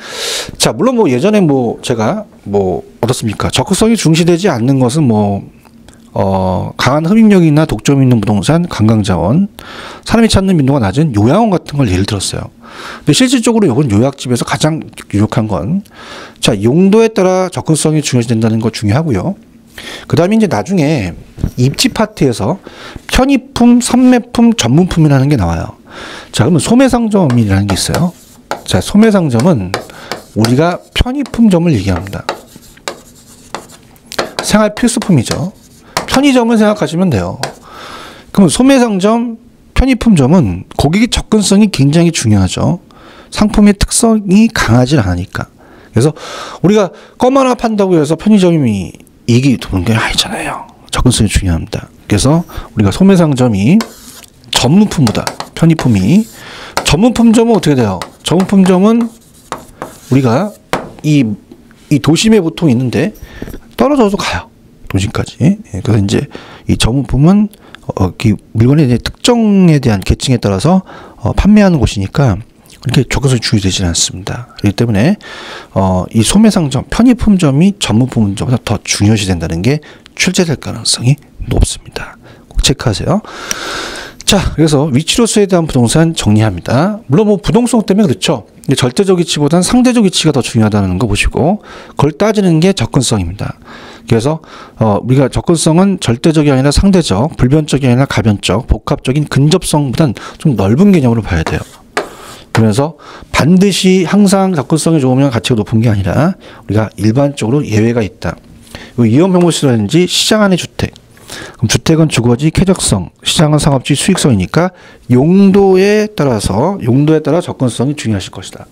자, 물론 뭐 예전에 뭐 제가 뭐 어떻습니까? 접근성이 중시되지 않는 것은 뭐 강한 흡입력이나 독점이 있는 부동산, 관광자원, 사람이 찾는 민도가 낮은 요양원 같은 걸 예를 들었어요. 근데 실질적으로 이건 요약집에서 가장 유력한 건, 자, 용도에 따라 접근성이 중요시된다는 거 중요하고요. 그 다음에 이제 나중에 입지 파트에서 편의품, 판매품, 전문품이라는 게 나와요. 자, 그러면 소매상점이라는 게 있어요. 자, 소매상점은 우리가 편의품점을 얘기합니다. 생활 필수품이죠. 편의점을 생각하시면 돼요. 그럼 소매상점, 편의품점은 고객의 접근성이 굉장히 중요하죠. 상품의 특성이 강하지 않으니까. 그래서 우리가 껌 하나 판다고 해서 편의점이 이익이 도는 게 아니잖아요. 접근성이 중요합니다. 그래서 우리가 소매상점이 전문품보다 편의품이, 전문품점은 어떻게 돼요? 전문품점은 우리가 이 도심에 보통 있는데 떨어져서 가요. 도심까지. 그래서 이제 이 전문품은 물건의 이제 특정에 대한 계층에 따라서 판매하는 곳이니까 그렇게 접근성이 중요되지는 않습니다. 그렇기 때문에 이 소매상점, 편의품점이 전문품점보다 더 중요시 된다는 게 출제될 가능성이 높습니다. 꼭 체크하세요. 자, 그래서 위치로서에 대한 부동산 정리합니다. 물론 뭐 부동성 때문에 그렇죠. 절대적 위치보다는 상대적 위치가 더 중요하다는 거 보시고, 그걸 따지는 게 접근성입니다. 그래서 우리가 접근성은 절대적이 아니라 상대적, 불변적이 아니라 가변적, 복합적인 근접성보다는 좀 넓은 개념으로 봐야 돼요. 그래서 반드시 항상 접근성이 좋으면 가치가 높은 게 아니라 우리가 일반적으로 예외가 있다. 위험 혐오시설이라든지 시장 안의 주택. 그럼 주택은 주거지 쾌적성, 시장은 상업지 수익성이니까 용도에 따라 접근성이 중요하실 것이다.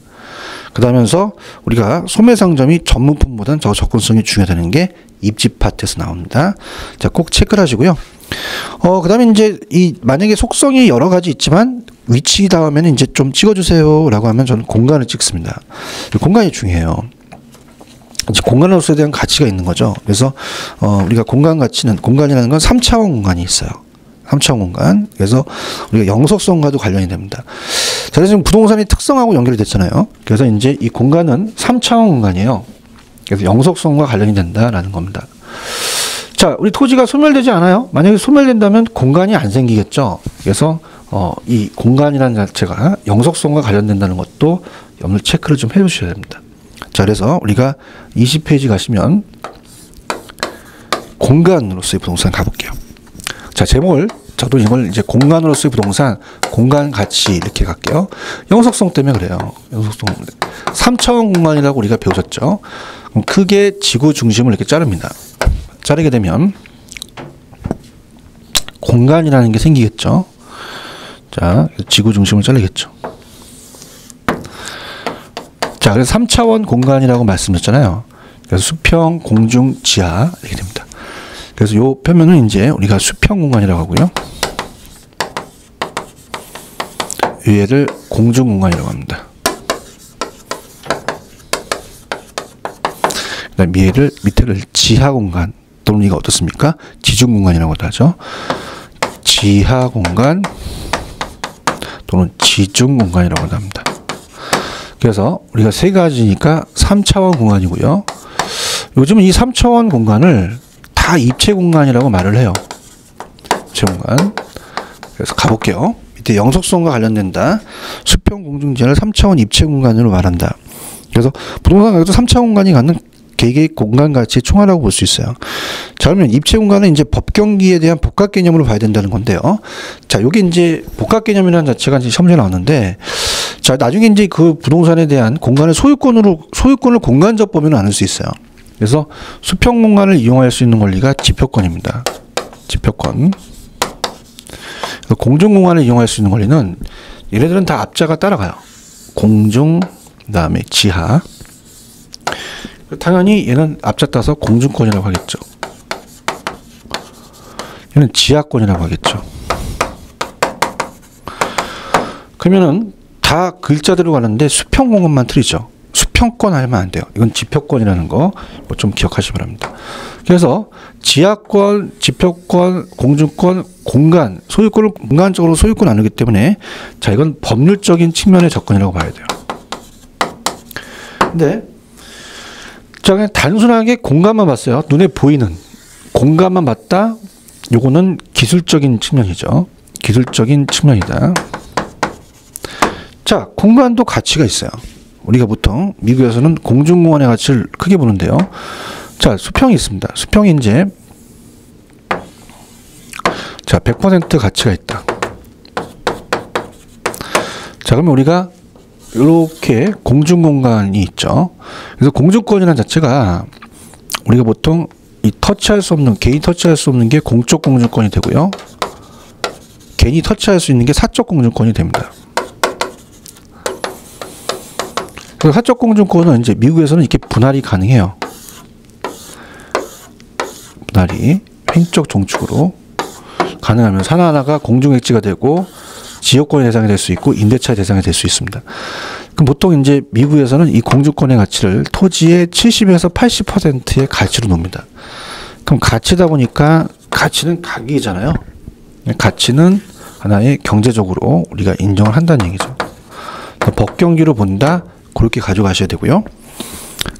그러면서 우리가 소매상점이 전문품보다는 저 접근성이 중요하다는 게 입지 파트에서 나옵니다. 자, 꼭 체크를 하시고요. 그 다음에 이제 만약에 속성이 여러 가지 있지만 위치 다음에는 이제 좀 찍어주세요 라고 하면 저는 공간을 찍습니다. 공간이 중요해요. 이제 공간으로서에 대한 가치가 있는 거죠. 그래서 우리가 공간이라는 건 3차원 공간이 있어요. 3차원 공간. 그래서 우리가 영속성과도 관련이 됩니다. 자, 그래서 지금 부동산의 특성하고 연결이 됐잖아요. 그래서 이제 이 공간은 3차원 공간이에요. 그래서 영속성과 관련이 된다라는 겁니다. 자, 우리 토지가 소멸되지 않아요? 만약에 소멸된다면 공간이 안 생기겠죠. 그래서 이 공간이라는 자체가 영속성과 관련된다는 것도 여러분들 체크를 좀 해주셔야 됩니다. 자, 그래서 우리가 20페이지 가시면 공간으로서의 부동산 가볼게요. 자, 제목을 저도 이걸 이제 공간으로서의 부동산, 공간 가치 이렇게 갈게요. 영속성 때문에 그래요. 영속성. 3차원 공간이라고 우리가 배우셨죠. 그럼 크게 지구 중심을 이렇게 자릅니다. 자르게 되면 공간이라는 게 생기겠죠. 자, 지구 중심을 자르겠죠. 자, 그래서 3차원 공간이라고 말씀드렸잖아요. 그래서 수평, 공중, 지하 이렇게 됩니다. 그래서 요 표면은 이제 우리가 수평 공간이라고 하고요. 위에를 공중 공간이라고 합니다. 그다음 위에를 밑에를 지하 공간 또는 이가 어떻습니까? 지중 공간이라고도 하죠. 지하 공간 또는 지중 공간이라고 합니다. 그래서 우리가 세 가지니까 3차원 공간이고요. 요즘은 이 3차원 공간을 다 입체 공간이라고 말을 해요. 입체 공간. 그래서 가볼게요. 밑에 영속성과 관련된다. 수평, 공중, 지하를 3차원 입체 공간으로 말한다. 그래서 부동산 가격도 3차원 공간이 갖는 개개의 공간 가치의 총화라고 볼 수 있어요. 자, 그러면 입체 공간은 이제 법 경기에 대한 복합 개념으로 봐야 된다는 건데요. 자, 요게 이제 복합 개념이라는 자체가 이제 시험에 나오는데, 자, 나중에 이제 그 부동산에 대한 공간을 소유권을 공간적 범위로 나눌 수 있어요. 그래서 수평 공간을 이용할 수 있는 권리가 지표권입니다. 지표권. 공중 공간을 이용할 수 있는 권리는 얘네들은 다 앞자가 따라가요. 공중, 그다음에 지하. 당연히 얘는 앞자 따서 공중권이라고 하겠죠. 얘는 지하권이라고 하겠죠. 그러면은 다 글자대로 가는데 수평 공간만 틀리죠. 수평권 하면 안 돼요. 이건 지표권이라는 거 좀 기억하시기 바랍니다. 그래서 지하권, 지표권, 공중권, 공간, 소유권을 공간적으로 소유권 나누기 때문에 자, 이건 법률적인 측면의 접근이라고 봐야 돼요. 근데 자, 그냥 단순하게 공간만 봤어요. 눈에 보이는 공간만 봤다. 요거는 기술적인 측면이죠. 기술적인 측면이다. 자, 공간도 가치가 있어요. 우리가 보통 미국에서는 공중공간의 가치를 크게 보는데요. 자, 수평이 있습니다. 수평이 이제 자, 100% 가치가 있다. 자, 그러면 우리가 이렇게 공중공간이 있죠. 그래서 공중권이라는 자체가 우리가 보통 이 터치할 수 없는, 개인이 터치할 수 없는 게 공적 공중권이 되고요. 개인이 터치할 수 있는 게 사적 공중권이 됩니다. 그래서 사적 공중권은 이제 미국에서는 이렇게 분할이 가능해요. 분할이 횡적 종축으로 가능하면 하나하나가 공중액지가 되고 지역권의 대상이 될 수 있고 임대차의 대상이 될 수 있습니다. 그럼 보통 이제 미국에서는 이 공주권의 가치를 토지의 70에서 80%의 가치로 놉니다. 그럼 가치다 보니까 가치는 가격이잖아요. 가치는 하나의 경제적으로 우리가 인정을 한다는 얘기죠. 법 경기로 본다. 그렇게 가져가셔야 되고요.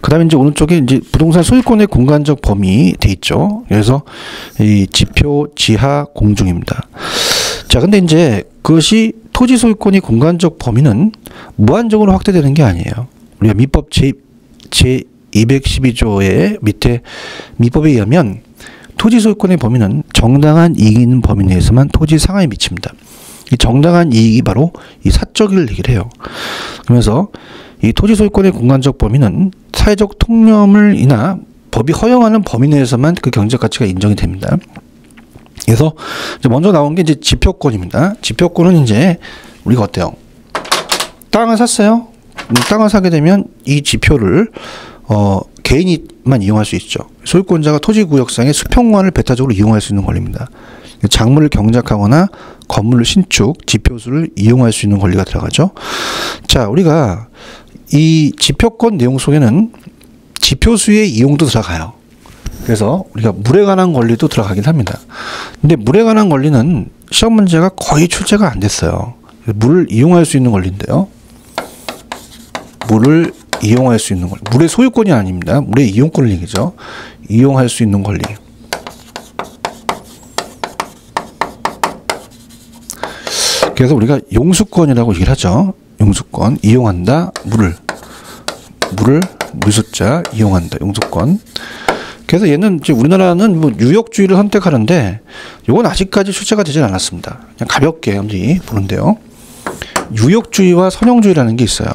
그 다음에 이제 오른쪽에 이제 부동산 소유권의 공간적 범위 돼 있죠. 그래서 이 지표, 지하, 공중입니다. 자, 근데 이제 그것이 토지 소유권이 공간적 범위는 무한적으로 확대되는 게 아니에요. 우리가 민법 제212조의 밑에 민법에 의하면 토지 소유권의 범위는 정당한 이익이 있는 범위 내에서만 토지 상하에 미칩니다. 이 정당한 이익이 바로 이 사적을 얘기를 해요. 그러면서 이 토지 소유권의 공간적 범위는 사회적 통념을 인하 법이 허용하는 범위 내에서만 그 경제적 가치가 인정이 됩니다. 그래서 이제 먼저 나온 게 이제 지표권입니다. 지표권은 이제 우리가 어때요? 땅을 샀어요. 땅을 사게 되면 이 지표를 개인이만 이용할 수 있죠. 소유권자가 토지구역상의 수평공간을 배타적으로 이용할 수 있는 권리입니다. 작물을 경작하거나 건물을 신축, 지표수를 이용할 수 있는 권리가 들어가죠. 자, 우리가 이 지표권 내용 속에는 지표수의 이용도 들어가요. 그래서 우리가 물에 관한 권리도 들어가긴 합니다. 근데 물에 관한 권리는 시험 문제가 거의 출제가 안 됐어요. 물을 이용할 수 있는 권리인데요. 물을 이용할 수 있는 권리. 물의 소유권이 아닙니다. 물의 이용권을 얘기죠. 이용할 수 있는 권리. 그래서 우리가 용수권이라고 얘기를 하죠. 용수권. 이용한다. 물을 물숫자 이용한다. 용수권. 그래서 얘는 이제 우리나라는 뭐 유역주의를 선택하는데 이건 아직까지 출제가 되질 않았습니다. 그냥 가볍게 여러분들이 보는데요. 유역주의와 선용주의라는 게 있어요.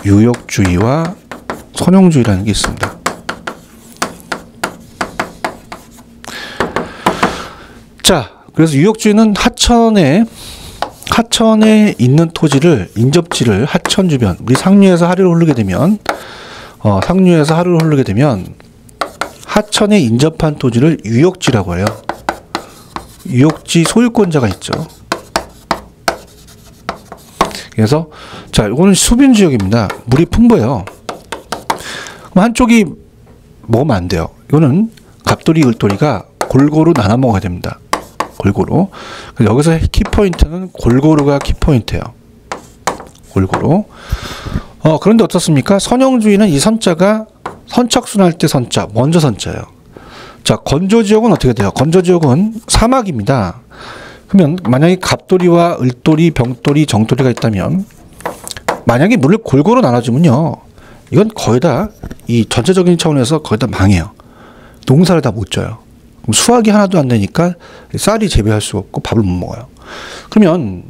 유역주의와 선용주의라는 게 있습니다. 자, 그래서 유역주의는 하천에 있는 토지를, 인접지를 하천 주변, 우리 상류에서 하류로 흐르게 되면, 하천에 인접한 토지를 유역지라고 해요. 유역지 소유권자가 있죠. 그래서 자, 이거는 수변 지역입니다. 물이 풍부해요. 그럼 한쪽이 먹으면 안 돼요. 이거는 갑돌이, 을돌이가 골고루 나눠 먹어야 됩니다. 골고루. 여기서 키포인트는 골고루가 키포인트예요. 골고루. 그런데 어떻습니까? 선형주의는 이 선자가 선착순할 때 선자, 먼저 선자예요. 자, 건조지역은 어떻게 돼요? 건조지역은 사막입니다. 그러면 만약에 갑돌이와 을돌이, 병돌이, 정돌이가 있다면 만약에 물을 골고루 나눠주면요, 이건 거의 다 이 전체적인 차원에서 거의 다 망해요. 농사를 다 못 져요. 그럼 수확이 하나도 안 되니까 쌀이 재배할 수가 없고 밥을 못 먹어요. 그러면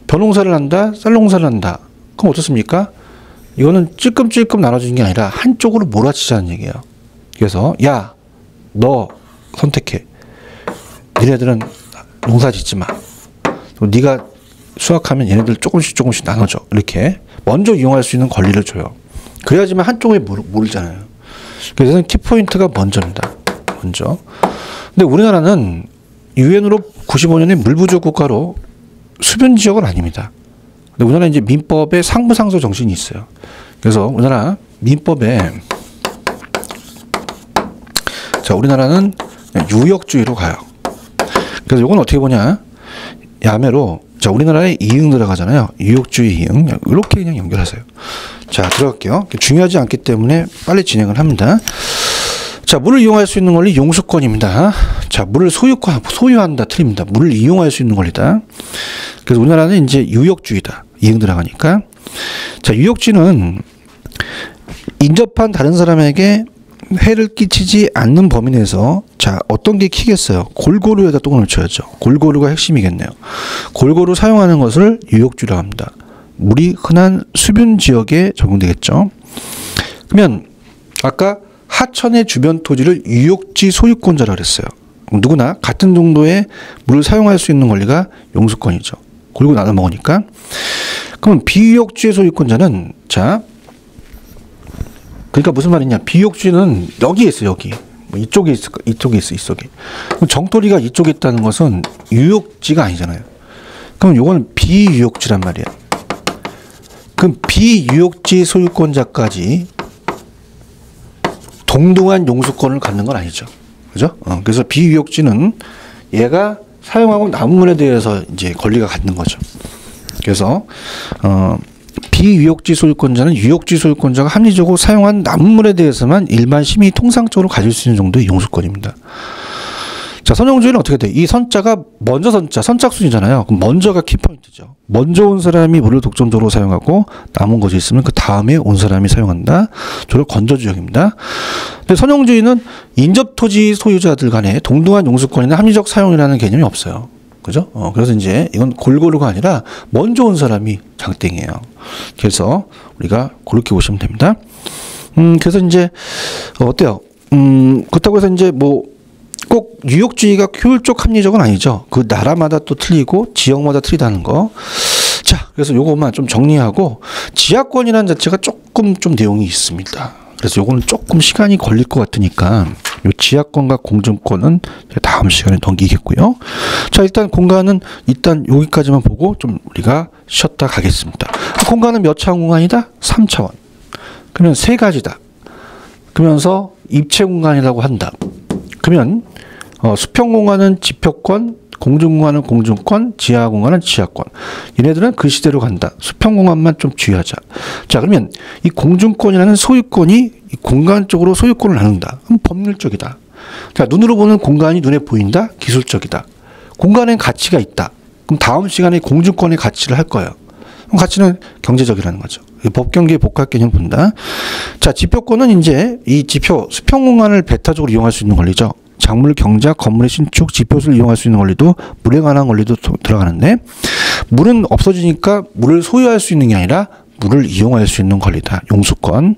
벼농사를 한다, 쌀농사를 한다. 그럼 어떻습니까? 이거는 찔끔찔끔 나눠주는 게 아니라 한쪽으로 몰아치자는 얘기예요. 그래서 야, 너 선택해. 니네들은 농사 짓지 마. 네가 수확하면 얘네들 조금씩 나눠줘. 이렇게 먼저 이용할 수 있는 권리를 줘요. 그래야지만 한쪽에 모르잖아요. 그래서 키포인트가 먼저입니다. 먼저. 근데 우리나라는 유엔으로 95년에 물부족 국가로 수변 지역은 아닙니다. 근데 우리나라 이제 민법에 상부상조 정신이 있어요. 그래서 우리나라 민법에, 자, 우리나라는 유역주의로 가요. 그래서 이건 어떻게 보냐? 야매로, 자, 우리나라에 이응 들어가잖아요. 유역주의 이응. 이렇게 그냥 연결하세요. 자, 들어갈게요. 중요하지 않기 때문에 빨리 진행을 합니다. 자, 물을 이용할 수 있는 권리 용수권입니다. 자, 물을 소유한다. 틀립니다. 물을 이용할 수 있는 권리다. 그래서 우리나라는 이제 유역주의다. 이응 들어가니까. 자, 유역주의는 인접한 다른 사람에게 해를 끼치지 않는 범위 내에서, 자, 어떤 게 키겠어요? 골고루에다 똥을 쳐야죠. 골고루가 핵심이겠네요. 골고루 사용하는 것을 유역주의라고 합니다. 물이 흔한 수변 지역에 적용되겠죠. 그러면 아까 하천의 주변 토지를 유역지 소유권자라고 그랬어요. 누구나 같은 정도의 물을 사용할 수 있는 권리가 용수권이죠. 골고루 나눠 먹으니까. 그럼 비유역지의 소유권자는, 자, 그러니까 무슨 말이냐? 비유역지는 여기에 있어, 여기. 뭐 이쪽에 있어, 이쪽에 있어, 이쪽에. 그럼 정토리가 이쪽에 있다는 것은 유역지가 아니잖아요. 그럼 요거는 비유역지란 말이야. 그럼 비유역지 소유권자까지 동등한 용수권을 갖는 건 아니죠. 그죠? 그래서 비유역지는 얘가 사용하고 남은 물에 대해서 이제 권리가 갖는 거죠. 그래서, 비유역지 소유권자는 유역지 소유권자가 합리적으로 사용한 남은 물에 대해서만 일반 시민이 통상적으로 가질 수 있는 정도의 용수권입니다. 자, 선형주의는 어떻게 돼? 이 선자가 먼저 선착순이잖아요. 그럼 먼저가 키포인트죠. 먼저 온 사람이 물을 독점적으로 사용하고 남은 것이 있으면 그 다음에 온 사람이 사용한다. 저를 건조지역입니다. 근데 선형주의는 인접토지 소유자들 간에 동등한 용수권이나 합리적 사용이라는 개념이 없어요. 그죠? 그래서 이제 이건 골고루가 아니라 먼저 온 사람이 장땡이에요. 그래서 우리가 그렇게 보시면 됩니다. 그래서 이제 어때요? 그렇다고 해서 이제 뭐 꼭 유역주의가 효율적 합리적은 아니죠. 그 나라마다 또 틀리고 지역마다 틀리다는 거. 자, 그래서 요것만 좀 정리하고, 지하권이라는 자체가 조금 좀 내용이 있습니다. 그래서 요거는 조금 시간이 걸릴 것 같으니까 요 지하권과 공증권은 다음 시간에 넘기겠고요. 자, 일단 공간은 일단 여기까지만 보고 좀 우리가 쉬었다 가겠습니다. 공간은 몇 차원 공간이다? 3차원. 그러면 세 가지다. 그러면서 입체 공간이라고 한다. 그러면 수평 공간은 지표권, 공중 공간은 공중권, 지하 공간은 지하권. 얘네들은 그 시대로 간다. 수평 공간만 좀 주의하자. 자, 그러면 이 공중권이라는 소유권이 이 공간적으로 소유권을 나눈다. 그럼 법률적이다. 자, 눈으로 보는 공간이 눈에 보인다. 기술적이다. 공간엔 가치가 있다. 그럼 다음 시간에 공중권의 가치를 할 거예요. 그럼 가치는 경제적이라는 거죠. 법경계의 복합 개념 본다. 자, 지표권은 이제 이 지표, 수평 공간을 배타적으로 이용할 수 있는 권리죠. 작물 경작, 건물의 신축, 지표수를 이용할 수 있는 권리도, 물에 관한 권리도 들어가는데, 물은 없어지니까 물을 소유할 수 있는 게 아니라 물을 이용할 수 있는 권리다. 용수권.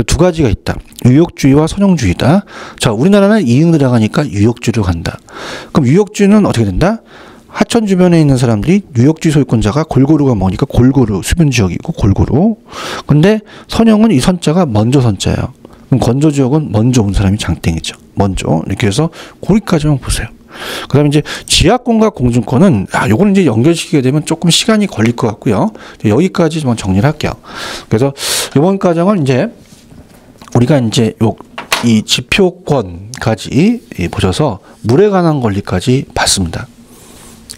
두 가지가 있다. 유역주의와 선용주의다. 자, 우리나라는 이응 들어가니까 유역주의로 간다. 그럼 유역주의는 어떻게 된다? 하천 주변에 있는 사람들이 유역주의 소유권자가 골고루가 뭐니까 골고루 수변지역이고 골고루. 근데 선용은 이 선자가 먼저 선자예요. 그럼 건조지역은 먼저 온 사람이 장땡이죠. 먼저. 이렇게 해서 거기까지만 보세요. 그 다음에 이제 지하권과 공중권은, 요거는 이제 연결시키게 되면 조금 시간이 걸릴 것 같고요. 여기까지 좀 정리를 할게요. 그래서 이번 과정은 이제 우리가 이제 이 지표권까지 보셔서 물에 관한 권리까지 봤습니다.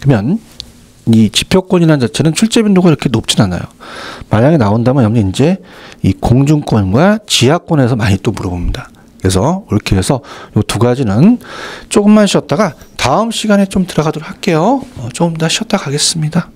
그러면 이 지표권이라는 자체는 출제 빈도가 이렇게 높진 않아요. 만약에 나온다면 여러분 이제 이 공중권과 지하권에서 많이 또 물어봅니다. 그래서 이렇게 해서 이 두 가지는 조금만 쉬었다가 다음 시간에 좀 들어가도록 할게요. 좀 더 쉬었다 가겠습니다.